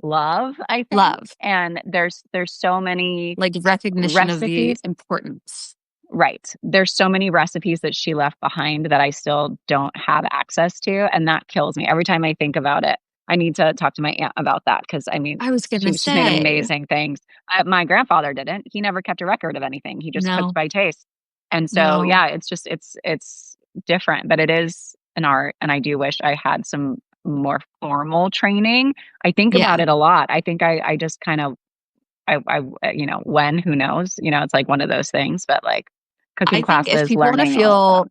Speaker 1: love, I think,
Speaker 2: Love,
Speaker 1: and there's so many
Speaker 2: like, recognition of the
Speaker 1: recipes.
Speaker 2: importance.
Speaker 1: Right. There's so many recipes that she left behind that I still don't have access to, and that kills me. Every time I think about it, I need to talk to my aunt about that because, I mean,
Speaker 2: I was gonna
Speaker 1: she's made
Speaker 2: say.
Speaker 1: amazing things. My grandfather didn't. He never kept a record of anything. He just cooked
Speaker 2: No,
Speaker 1: by taste. And so,
Speaker 2: no.
Speaker 1: yeah, it's just it's different, but it is an art, and I do wish I had some more formal training. I think about
Speaker 2: Yeah.
Speaker 1: it a lot. I think I just kind of when, who knows? It's like one of those things, but, like, cooking
Speaker 2: I think if
Speaker 1: classes,
Speaker 2: people wanna
Speaker 1: learning all of that.
Speaker 2: feel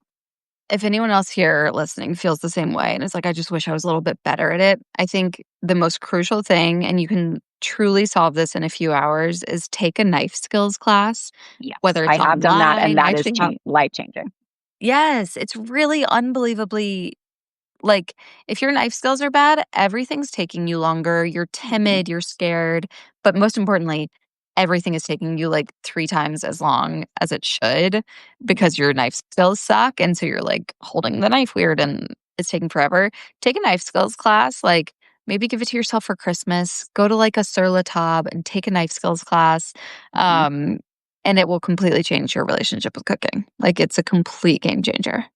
Speaker 2: if anyone else here listening feels the same way and it's like, "I just wish I was a little bit better at it," I think the most crucial thing, and you can truly solve this in a few hours, is take a knife skills class,
Speaker 1: Yes,
Speaker 2: whether
Speaker 1: I
Speaker 2: it's
Speaker 1: have done that, and
Speaker 2: online. I
Speaker 1: that is
Speaker 2: actually have
Speaker 1: life-changing.
Speaker 2: Yes, it's really unbelievably like, if your knife skills are bad, everything's taking you longer, you're
Speaker 1: Mhm,
Speaker 2: timid, you're scared, but most importantly, everything is taking you, like, 3 times as long as it should
Speaker 1: yep,
Speaker 2: because your knife skills suck, and so you're, like, holding the knife weird and it's taking forever. Take a knife skills class, like, maybe give it to yourself for Christmas, go to, like, a Sur La Table and take a knife skills class,
Speaker 1: mhm,
Speaker 2: um, and it will completely change your relationship with cooking. Like, it's a complete game changer.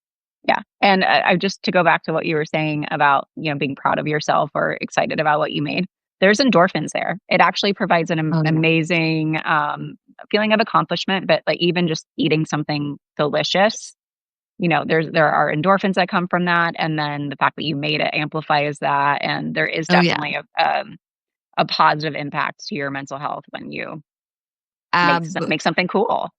Speaker 1: yeah, and, I just to go back to what you were saying about, being proud of yourself or excited about what you made, there's endorphins there. It actually provides an
Speaker 2: Oh, yeah.
Speaker 1: amazing, feeling of accomplishment, but, like, even just eating something delicious, there are endorphins that come from that, and then the fact that you made it amplifies that, and there is
Speaker 2: Oh, yeah.
Speaker 1: definitely a positive impact to your mental health when you
Speaker 2: Ab
Speaker 1: make something cool.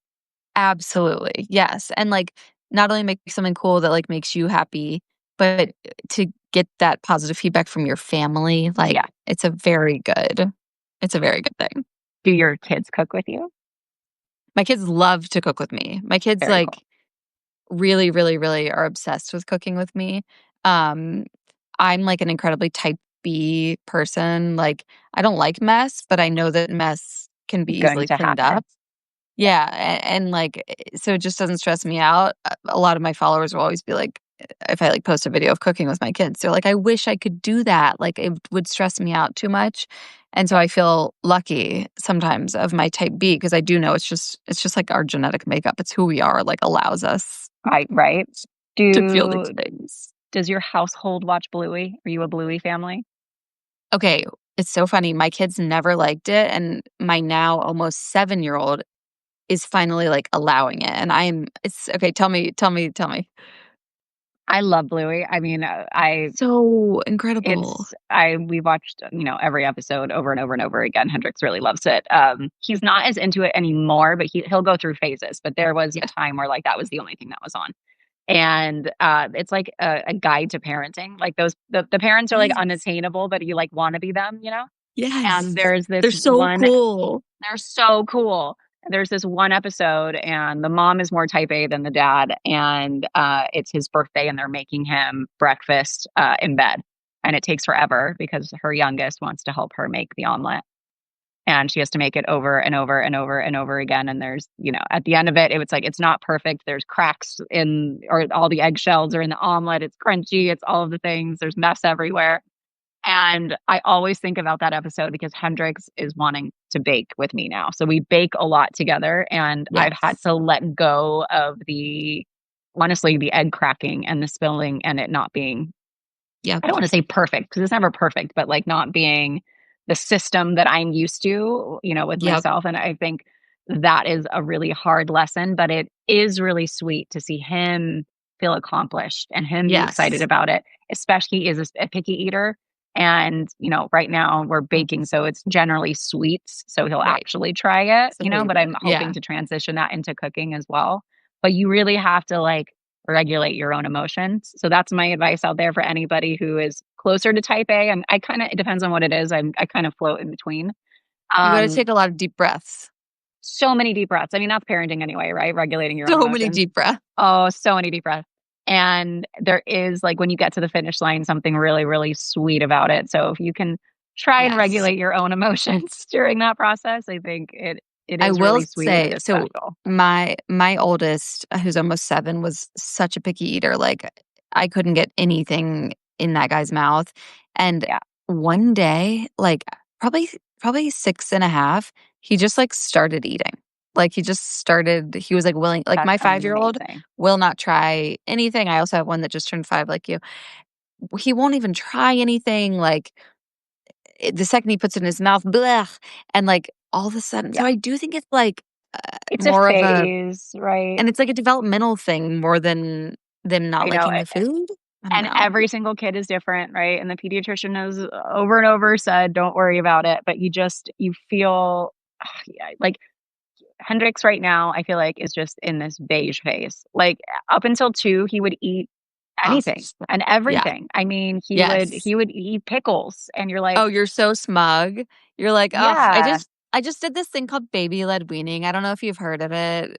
Speaker 2: Absolutely, yes, and, like, not only make something cool that, like, makes you happy, but to get that positive feedback from your family, like,
Speaker 1: Yeah.
Speaker 2: it's a very good thing.
Speaker 1: Do your kids cook with you?
Speaker 2: My kids love to cook with me. My kids,
Speaker 1: Very cool.
Speaker 2: like, really, really, really are obsessed with cooking with me. Um, I'm, like, an incredibly B person. Like, I don't like mess, but I know that mess can be
Speaker 1: Going
Speaker 2: easily
Speaker 1: to
Speaker 2: cleaned
Speaker 1: happen.
Speaker 2: up. Yeah, and, like, so it just doesn't stress me out. A lot of my followers will always be like, if I, like, post a video of cooking with my kids, they're like, "I wish I could do that." Like, it would stress me out too much, and so I feel lucky sometimes of my type B because I do know it's just like our genetic makeup. It's who we are, like, allows us
Speaker 1: Right?
Speaker 2: to feel these
Speaker 1: Do
Speaker 2: things.
Speaker 1: does your household watch Bluey? Are you a Bluey family?
Speaker 2: Okay, it's so funny. My kids never liked it, and my now almost 7-year-old is finally, like, allowing it, and I'm it's okay, tell me.
Speaker 1: I love Bluey. I mean, I
Speaker 2: So incredible.
Speaker 1: it's I we watched, every episode over and over and over again. Hendrix really loves it. He's not as into it anymore, but he'll go through phases. But there was a
Speaker 2: Yeah.
Speaker 1: time where like that was the only thing that was on. And it's like a guide to parenting. Like the parents are like
Speaker 2: Yes.
Speaker 1: unattainable, but you like want to be them, And
Speaker 2: Yes.
Speaker 1: there's
Speaker 2: They're
Speaker 1: this
Speaker 2: so
Speaker 1: one
Speaker 2: cool.
Speaker 1: they're so cool. There's this one episode, and the mom is more type A than the dad, and it's his birthday, and they're making him breakfast in bed, and it takes forever because her youngest wants to help her make the omelet, and she has to make it over and over and over and over again. And there's, at the end of it, it's like it's not perfect. There's cracks in, or all the eggshells are in the omelet. It's crunchy. It's all of the things. There's mess everywhere. And I always think about that episode because Hendrix is wanting to bake with me now. So we bake a lot together, and I've had
Speaker 2: Yes.
Speaker 1: to let go of honestly, the egg cracking and the spilling and it not being,
Speaker 2: Yep.
Speaker 1: I don't want to say perfect because it's never perfect, but like not being the system that I'm used to, with
Speaker 2: Yep.
Speaker 1: myself. And I think that is a really hard lesson, but it is really sweet to see him feel accomplished and him be excited
Speaker 2: Yes.
Speaker 1: about it, especially he is a picky eater. And, right now we're baking,
Speaker 2: Mhm.
Speaker 1: so it's generally sweets. So he'll
Speaker 2: Right.
Speaker 1: actually try it,
Speaker 2: So he'll eat
Speaker 1: but
Speaker 2: it.
Speaker 1: I'm hoping
Speaker 2: Yeah.
Speaker 1: to transition that into cooking as well. But you really have to like regulate your own emotions. So that's my advice out there for anybody who is closer to type A. And it depends on what it is. I kind of float in between.
Speaker 2: You gotta
Speaker 1: Um,
Speaker 2: take a lot of deep breaths.
Speaker 1: so many deep breaths. I mean, that's parenting anyway, right? Regulating your own
Speaker 2: So many
Speaker 1: emotions.
Speaker 2: deep breaths.
Speaker 1: Oh, so many deep breaths. And there is like when you get to the finish line, something really, really sweet about it. So if you can try and
Speaker 2: Yes.
Speaker 1: regulate your own emotions during that process, I think it
Speaker 2: I
Speaker 1: is
Speaker 2: will
Speaker 1: really sweet and it
Speaker 2: say,
Speaker 1: is
Speaker 2: so
Speaker 1: special.
Speaker 2: my oldest, who's almost 7, was such a picky eater, like, I couldn't get anything in that guy's mouth, and
Speaker 1: Yeah,
Speaker 2: one day, like, probably 6 and a half, he just, like, started eating. Like, he was, like, willing like,
Speaker 1: that's
Speaker 2: my 5-year-old
Speaker 1: amazing.
Speaker 2: will not try anything. I also have one that just turned 5 like you. He won't even try anything, like, the second he puts it in his mouth, blech, and, like, all of a sudden
Speaker 1: Yeah,
Speaker 2: so I do think it's, like,
Speaker 1: it's a
Speaker 2: more of a
Speaker 1: phase, right?
Speaker 2: and it's, like, a developmental thing more than them not
Speaker 1: I know.
Speaker 2: liking the food? I don't
Speaker 1: And
Speaker 2: know.
Speaker 1: every single kid is different, right? And the pediatrician has over and over said, "Don't worry about it." But you feel yeah, like Hendrix right now, I feel like is just in this beige phase. Like up until 2, he would eat
Speaker 2: Oh,
Speaker 1: anything
Speaker 2: s
Speaker 1: and
Speaker 2: yeah.
Speaker 1: everything. I mean, he would
Speaker 2: Yes.
Speaker 1: he would eat pickles, and you're like,
Speaker 2: Oh, you're so smug. You're like, "Ugh, I
Speaker 1: yeah.
Speaker 2: just I just did this thing called baby-led weaning." I don't know if you've heard of it.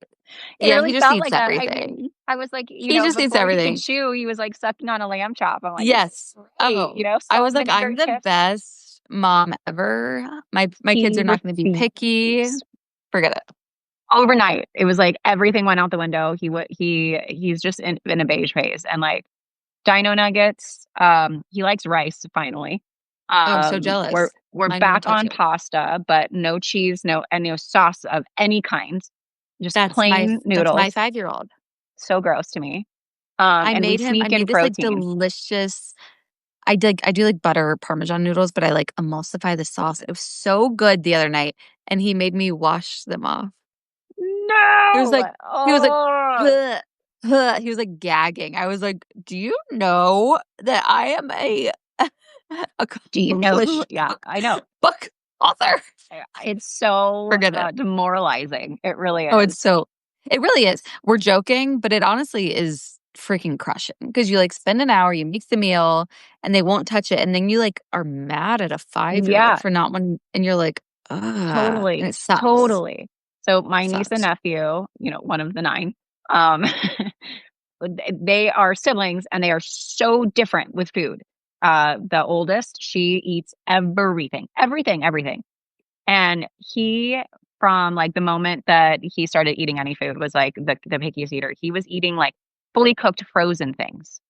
Speaker 1: It
Speaker 2: Yeah, he
Speaker 1: really
Speaker 2: just
Speaker 1: felt
Speaker 2: eats
Speaker 1: like that. I
Speaker 2: everything.
Speaker 1: mean, I was like,
Speaker 2: He just eats
Speaker 1: before he could
Speaker 2: everything.
Speaker 1: chew, he was like sucking on a lamb chop. I'm like, this is
Speaker 2: Yes.
Speaker 1: great,
Speaker 2: Oh, I
Speaker 1: salt
Speaker 2: was
Speaker 1: and
Speaker 2: like,
Speaker 1: vinegar
Speaker 2: "I'm the
Speaker 1: chips.
Speaker 2: best mom ever. My kids
Speaker 1: He
Speaker 2: are not gonna be picky."
Speaker 1: refused.
Speaker 2: Forget it.
Speaker 1: Overnight, it was like everything went out the window. He's just in a beige phase, and like dino nuggets, he likes rice finally.
Speaker 2: Oh, so
Speaker 1: We're
Speaker 2: jealous.
Speaker 1: we're
Speaker 2: Mine won't
Speaker 1: back
Speaker 2: touch
Speaker 1: on
Speaker 2: it.
Speaker 1: pasta, but no cheese, no sauce of any kind, just plain
Speaker 2: That's my
Speaker 1: noodles.
Speaker 2: 5-year-old.
Speaker 1: So gross to me. And we
Speaker 2: I
Speaker 1: sneak in
Speaker 2: made this, like,
Speaker 1: protein.
Speaker 2: delicious I do, like, butter parmesan noodles, but I, like, emulsify the sauce. It was so good the other night, and he made me wash them off. He was
Speaker 1: No!
Speaker 2: like he was like,
Speaker 1: Oh,
Speaker 2: "Huh, huh." He was, like, gagging. I was like, "Do you know that I am a
Speaker 1: do you know who?
Speaker 2: accomplished
Speaker 1: Yeah, I know.
Speaker 2: book author?"
Speaker 1: It's so
Speaker 2: Forget it.
Speaker 1: demoralizing. It really
Speaker 2: Oh,
Speaker 1: is.
Speaker 2: it's so it really is. We're joking, but it honestly is freaking crushing because you, like, spend an hour, you make the meal, and they won't touch it, and then you, like, are mad at a 5-year-old
Speaker 1: Yeah.
Speaker 2: for not one and you're like, "Ugh," and
Speaker 1: Totally,
Speaker 2: it sucks.
Speaker 1: totally. So my niece and
Speaker 2: Sucks.
Speaker 1: nephew, one of the 9, um, they are siblings and they are so different with food. The oldest, she eats everything, everything, everything. And he, from like the moment that he started eating any food, was like the pickiest eater. He was eating like fully cooked frozen things.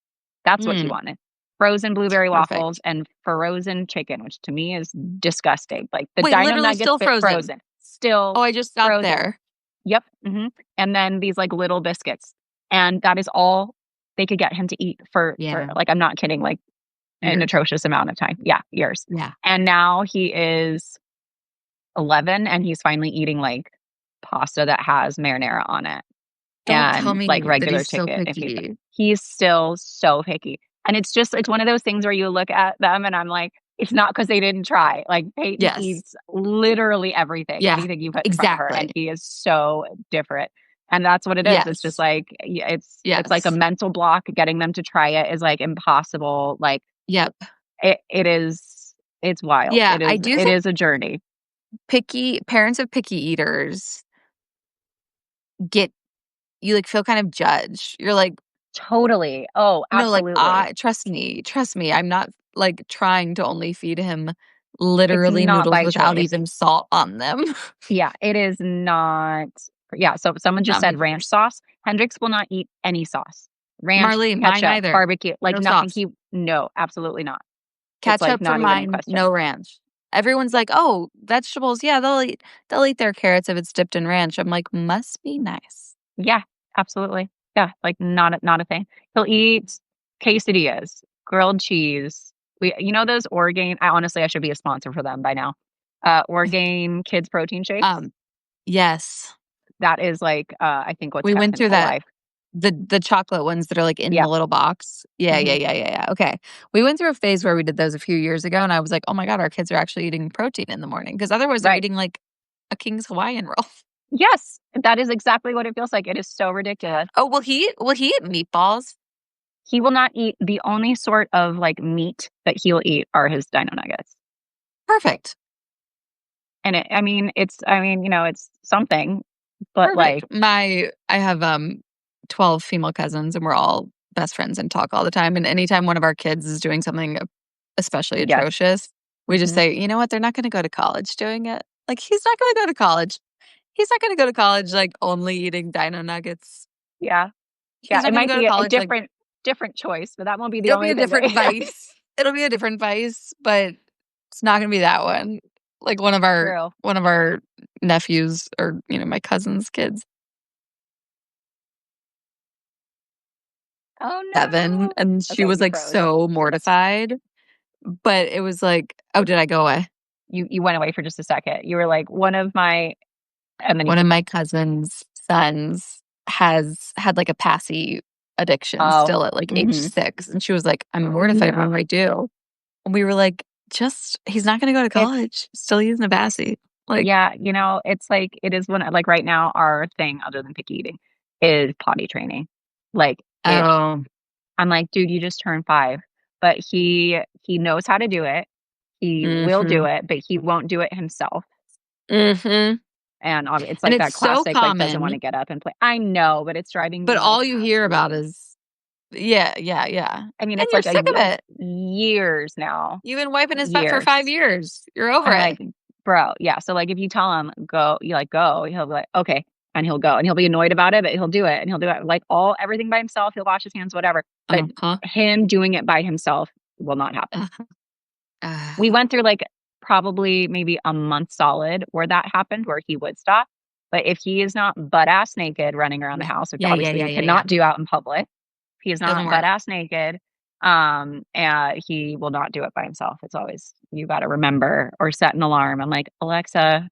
Speaker 1: That's what he
Speaker 2: Mm,
Speaker 1: wanted. Frozen blueberry waffles
Speaker 2: perfect.
Speaker 1: and frozen chicken, which to me is disgusting. Like the
Speaker 2: Wait,
Speaker 1: dino
Speaker 2: literally
Speaker 1: nuggets
Speaker 2: still
Speaker 1: fit
Speaker 2: frozen.
Speaker 1: frozen, still
Speaker 2: Oh, I just got
Speaker 1: frozen.
Speaker 2: there.
Speaker 1: Yep. And then these like little biscuits. And that is all they could get him to eat for
Speaker 2: Yeah.
Speaker 1: like, I'm not kidding, like an
Speaker 2: Years.
Speaker 1: atrocious amount of time. Yeah, years.
Speaker 2: Yeah.
Speaker 1: And now he is 11 and he's finally eating like pasta that has marinara on it
Speaker 2: Don't tell
Speaker 1: and like
Speaker 2: me that
Speaker 1: regular
Speaker 2: he's so
Speaker 1: chicken if
Speaker 2: picky.
Speaker 1: he's still so picky. And it's just it's one of those things where you look at them and I'm like, it's not because they didn't try. Like Peyton
Speaker 2: Yes.
Speaker 1: eats literally everything,
Speaker 2: Yeah.
Speaker 1: anything you put in front of her, and
Speaker 2: Exactly.
Speaker 1: he is so different. And that's what it is. It's just
Speaker 2: Yes.
Speaker 1: like it's like a
Speaker 2: Yes.
Speaker 1: mental block. Getting them to try it is like impossible. Like
Speaker 2: Yep.
Speaker 1: it is it's wild.
Speaker 2: Yeah, I do
Speaker 1: It
Speaker 2: think
Speaker 1: is a journey.
Speaker 2: picky parents of picky eaters get you, like, feel kind of judged. You're like,
Speaker 1: Totally. Oh,
Speaker 2: "No, like,
Speaker 1: absolutely.
Speaker 2: I trust me, I'm not, like, trying to only feed him
Speaker 1: It's
Speaker 2: literally
Speaker 1: not
Speaker 2: noodles
Speaker 1: by
Speaker 2: without
Speaker 1: choice.
Speaker 2: even salt on them."
Speaker 1: Yeah, it is not yeah, so someone just
Speaker 2: Not my
Speaker 1: said ranch
Speaker 2: first.
Speaker 1: sauce. Hendrix will not eat any sauce. Ranch,
Speaker 2: Marley, mine
Speaker 1: ketchup,
Speaker 2: either.
Speaker 1: barbecue, like
Speaker 2: No
Speaker 1: nothing.
Speaker 2: sauce.
Speaker 1: He no, absolutely not. It's like
Speaker 2: Ketchup for
Speaker 1: not even a
Speaker 2: mine,
Speaker 1: question.
Speaker 2: no ranch. Everyone's like, "Oh, vegetables, yeah, they'll eat their carrots if it's dipped in ranch." I'm like, "Must be nice."
Speaker 1: Yeah, absolutely. Yeah, like not a thing. He'll eat quesadillas, grilled cheese. We you know those Orgain I honestly I should be a sponsor for them by now. Orgain kids protein shakes.
Speaker 2: Um, yes.
Speaker 1: That is like I think what's
Speaker 2: We
Speaker 1: kept
Speaker 2: went
Speaker 1: him
Speaker 2: through that
Speaker 1: alive.
Speaker 2: the chocolate ones that are, like, in
Speaker 1: Yeah.
Speaker 2: the little box. Yeah, yeah,
Speaker 1: Mhm.
Speaker 2: yeah, yeah, yeah, okay. We went through a phase where we did those a few years ago, and I was like, "Oh my god, our kids are actually eating protein in the morning because otherwise they're
Speaker 1: Right.
Speaker 2: eating, like, a King's Hawaiian roll."
Speaker 1: Yes, that is exactly what it feels like. It is so ridiculous.
Speaker 2: Oh, will he eat meatballs?
Speaker 1: He will not eat the only sort of, like, meat that he'll eat are his dino nuggets.
Speaker 2: Perfect,
Speaker 1: And I mean, you know, it's something, but,
Speaker 2: perfect.
Speaker 1: like
Speaker 2: I have, 12 female cousins, and we're all best friends and talk all the time, and anytime one of our kids is doing something especially
Speaker 1: yes.
Speaker 2: atrocious, we just
Speaker 1: Mhm.
Speaker 2: say, "You know what? They're not gonna go to college doing it." Like, he's not gonna go to college. He's not gonna go to college, like, only eating Dino Nuggets.
Speaker 1: Yeah.
Speaker 2: He's
Speaker 1: Yeah,
Speaker 2: not
Speaker 1: it
Speaker 2: gonna
Speaker 1: might
Speaker 2: go to
Speaker 1: be a
Speaker 2: college, like
Speaker 1: different choice, but that won't be the
Speaker 2: it'll be
Speaker 1: only
Speaker 2: a
Speaker 1: thing that
Speaker 2: different vice. It'll be a different vice, but it's not gonna be that one. Like,
Speaker 1: True.
Speaker 2: one of our nephews or, you know, my cousin's kids,
Speaker 1: Oh,
Speaker 2: 7,
Speaker 1: no.
Speaker 2: and she
Speaker 1: Okay,
Speaker 2: was,
Speaker 1: you
Speaker 2: like,
Speaker 1: froze.
Speaker 2: so mortified, but it was like, "Oh, did I go away?"
Speaker 1: You went away for just a second. You were like, "One of my" and then you
Speaker 2: One of
Speaker 1: came back.
Speaker 2: my cousin's sons has had, like, a passy addiction
Speaker 1: Oh.
Speaker 2: still at, like, age
Speaker 1: Mhm.
Speaker 2: 6, and she was like, "I'm
Speaker 1: Oh,
Speaker 2: mortified, what do
Speaker 1: no.
Speaker 2: I do?" And we were like, "Just he's not gonna go to
Speaker 1: It's
Speaker 2: college, still using a passy." Like,
Speaker 1: yeah, you know, it's like it is one like, right now, our thing other than picky eating is potty training. Like, it
Speaker 2: oh,
Speaker 1: I'm like, "Dude, you just turned 5." But he knows how to do it. He will do
Speaker 2: mhm,
Speaker 1: it, but he won't do it himself.
Speaker 2: mhm,
Speaker 1: And it's
Speaker 2: and
Speaker 1: like
Speaker 2: it's
Speaker 1: that
Speaker 2: so
Speaker 1: classic, like, doesn't wanna
Speaker 2: common,
Speaker 1: get up and play. I know, but it's driving
Speaker 2: but
Speaker 1: me, like,
Speaker 2: all you hear about
Speaker 1: absolutely
Speaker 2: is yeah, yeah, yeah,
Speaker 1: I mean,
Speaker 2: and
Speaker 1: it's
Speaker 2: you're
Speaker 1: like
Speaker 2: sick of it.
Speaker 1: years now.
Speaker 2: You've been wiping his butt for 5
Speaker 1: Years.
Speaker 2: years. You're over
Speaker 1: I'm
Speaker 2: it.
Speaker 1: like, "Bro" yeah, so, like, if you tell him, "Go," you like, "Go," he'll be like, "Okay," and he'll go, and he'll be annoyed about it, but he'll do it, and he'll do it, like, all everything by himself, he'll wash his hands, whatever, but
Speaker 2: Uh-huh.
Speaker 1: him doing it by himself will not happen.
Speaker 2: Uh-huh. Ah.
Speaker 1: We went through, like, probably maybe a month solid where that happened, where he would stop, but if he is not butt ass naked running around the
Speaker 2: Yeah.
Speaker 1: house, which
Speaker 2: Yeah, yeah,
Speaker 1: obviously
Speaker 2: yeah,
Speaker 1: you
Speaker 2: yeah, yeah.
Speaker 1: cannot do out in public, he is
Speaker 2: Doesn't
Speaker 1: not butt
Speaker 2: work.
Speaker 1: ass naked, and he will not do it by himself. It's always, "You gotta remember," or set an alarm. I'm like, "Alexa,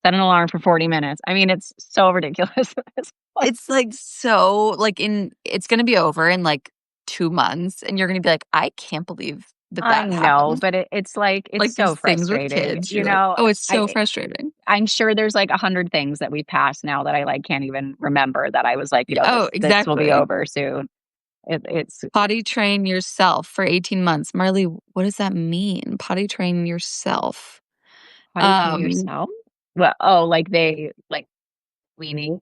Speaker 1: set an alarm for 40 minutes." I mean, it's so ridiculous at this point.
Speaker 2: It's, like, so like, in it's gonna be over in, like, 2 months, and you're gonna be like, "I can't believe that
Speaker 1: I
Speaker 2: that
Speaker 1: know,
Speaker 2: happened."
Speaker 1: but it's like, it's
Speaker 2: Like,
Speaker 1: so
Speaker 2: these things with
Speaker 1: frustrating,
Speaker 2: kids,
Speaker 1: you
Speaker 2: you're like,
Speaker 1: know?
Speaker 2: "Oh, it's so
Speaker 1: I
Speaker 2: frustrating."
Speaker 1: I'm sure there's, like, 100 things that we passed now that I, like, can't even remember that I was like, you
Speaker 2: Y
Speaker 1: know,
Speaker 2: oh,
Speaker 1: this will be
Speaker 2: exactly.
Speaker 1: over soon. It's
Speaker 2: Potty train yourself for 18 months. Marley, what does that mean? Potty train yourself.
Speaker 1: potty train
Speaker 2: Um,
Speaker 1: yourself? Well, oh, like they like weaning,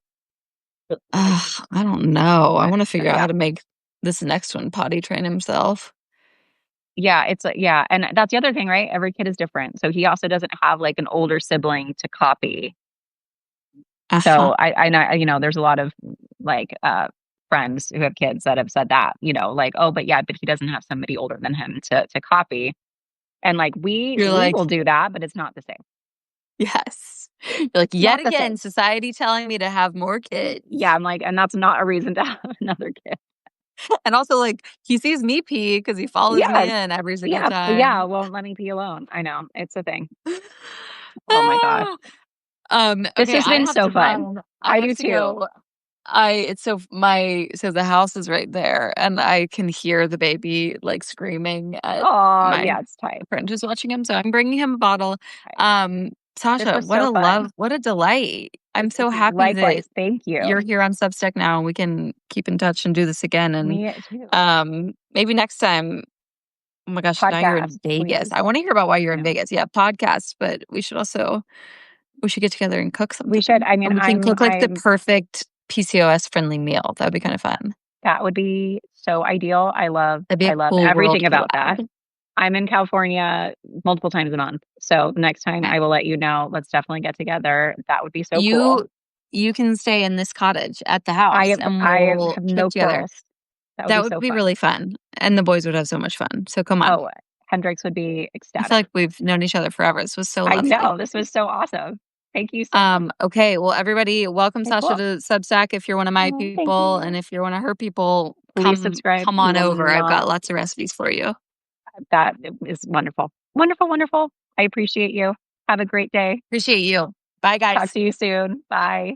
Speaker 1: like
Speaker 2: I don't know. I
Speaker 1: okay,
Speaker 2: wanna figure out
Speaker 1: yeah.
Speaker 2: how to make this next one potty train himself.
Speaker 1: Yeah, it's like yeah, and that's the other thing, right? Every kid is different. So he also doesn't have like an older sibling to copy.
Speaker 2: Uh-huh.
Speaker 1: So I know, there's a lot of like friends who have kids that have said that, like, oh, but yeah, but he doesn't have somebody older than him to copy. And like
Speaker 2: You're
Speaker 1: we
Speaker 2: like,
Speaker 1: will do that, but it's not the same.
Speaker 2: yes. You're like, yet
Speaker 1: Not the
Speaker 2: again,
Speaker 1: same.
Speaker 2: society telling me to have more
Speaker 1: Yeah,
Speaker 2: kids.
Speaker 1: I'm like, and that's not a reason to have another kid.
Speaker 2: And also, like, he sees me pee because he follows me
Speaker 1: Yes.
Speaker 2: in every single
Speaker 1: Yeah. Yeah.
Speaker 2: time.
Speaker 1: Won't let me be alone. I know. It's a thing. Oh my gosh.
Speaker 2: Ah.
Speaker 1: This
Speaker 2: Okay,
Speaker 1: has
Speaker 2: I
Speaker 1: been
Speaker 2: have
Speaker 1: so
Speaker 2: to
Speaker 1: fun.
Speaker 2: run. I
Speaker 1: I
Speaker 2: have
Speaker 1: do
Speaker 2: to
Speaker 1: too.
Speaker 2: go. I it's so my so the house is right there, and I can hear the baby, like, screaming at
Speaker 1: Oh,
Speaker 2: my
Speaker 1: yeah, it's time.
Speaker 2: friend who's watching him, so I'm bringing him a bottle.
Speaker 1: Okay. This
Speaker 2: Sasha,
Speaker 1: was
Speaker 2: what
Speaker 1: so
Speaker 2: a
Speaker 1: fun.
Speaker 2: love, what a delight. I'm so happy that
Speaker 1: Likewise. Thank you.
Speaker 2: you're here on Substack now, and we can keep in touch and do this again, and,
Speaker 1: Me too.
Speaker 2: maybe next time. Oh my gosh, now you're in
Speaker 1: Podcast,
Speaker 2: Vegas.
Speaker 1: please.
Speaker 2: I wanna hear about why you're
Speaker 1: I
Speaker 2: in
Speaker 1: know.
Speaker 2: Vegas. Yeah, podcast, but we should get together and cook
Speaker 1: We should.
Speaker 2: something,
Speaker 1: I mean,
Speaker 2: and we can cook, like, the
Speaker 1: I'm,
Speaker 2: perfect PCOS friendly meal. That would be kinda fun.
Speaker 1: that would be so ideal.
Speaker 2: That'd be a
Speaker 1: I love
Speaker 2: cool world
Speaker 1: everything about that.
Speaker 2: collab.
Speaker 1: I'm in California multiple times a month. So the next time
Speaker 2: Okay.
Speaker 1: I will let you know. Let's definitely get together. That would be so cool.
Speaker 2: You you can stay in this cottage at the house, and
Speaker 1: I
Speaker 2: we'll
Speaker 1: have
Speaker 2: cook
Speaker 1: no
Speaker 2: together.
Speaker 1: quarrels. That would
Speaker 2: That
Speaker 1: be
Speaker 2: would
Speaker 1: so
Speaker 2: be
Speaker 1: fun.
Speaker 2: really fun, and the boys would have so much fun, so come on.
Speaker 1: Oh, Hendrix would be
Speaker 2: I feel
Speaker 1: ecstatic.
Speaker 2: like we've known each other forever. This was so
Speaker 1: I
Speaker 2: lovely.
Speaker 1: know. This was so awesome. Thank you so much.
Speaker 2: Okay, well, everybody, welcome
Speaker 1: Okay,
Speaker 2: Sasha
Speaker 1: cool.
Speaker 2: to Substack if you're one of my
Speaker 1: Oh, thank
Speaker 2: people, and
Speaker 1: you.
Speaker 2: if you're one of her people,
Speaker 1: Please subscribe.
Speaker 2: come
Speaker 1: You
Speaker 2: on
Speaker 1: will
Speaker 2: over. I've got
Speaker 1: not.
Speaker 2: lots of recipes for you.
Speaker 1: That is wonderful. Wonderful, wonderful. I appreciate you. Have a great day.
Speaker 2: Appreciate you. Bye,
Speaker 1: Talk
Speaker 2: guys.
Speaker 1: to you soon. Bye.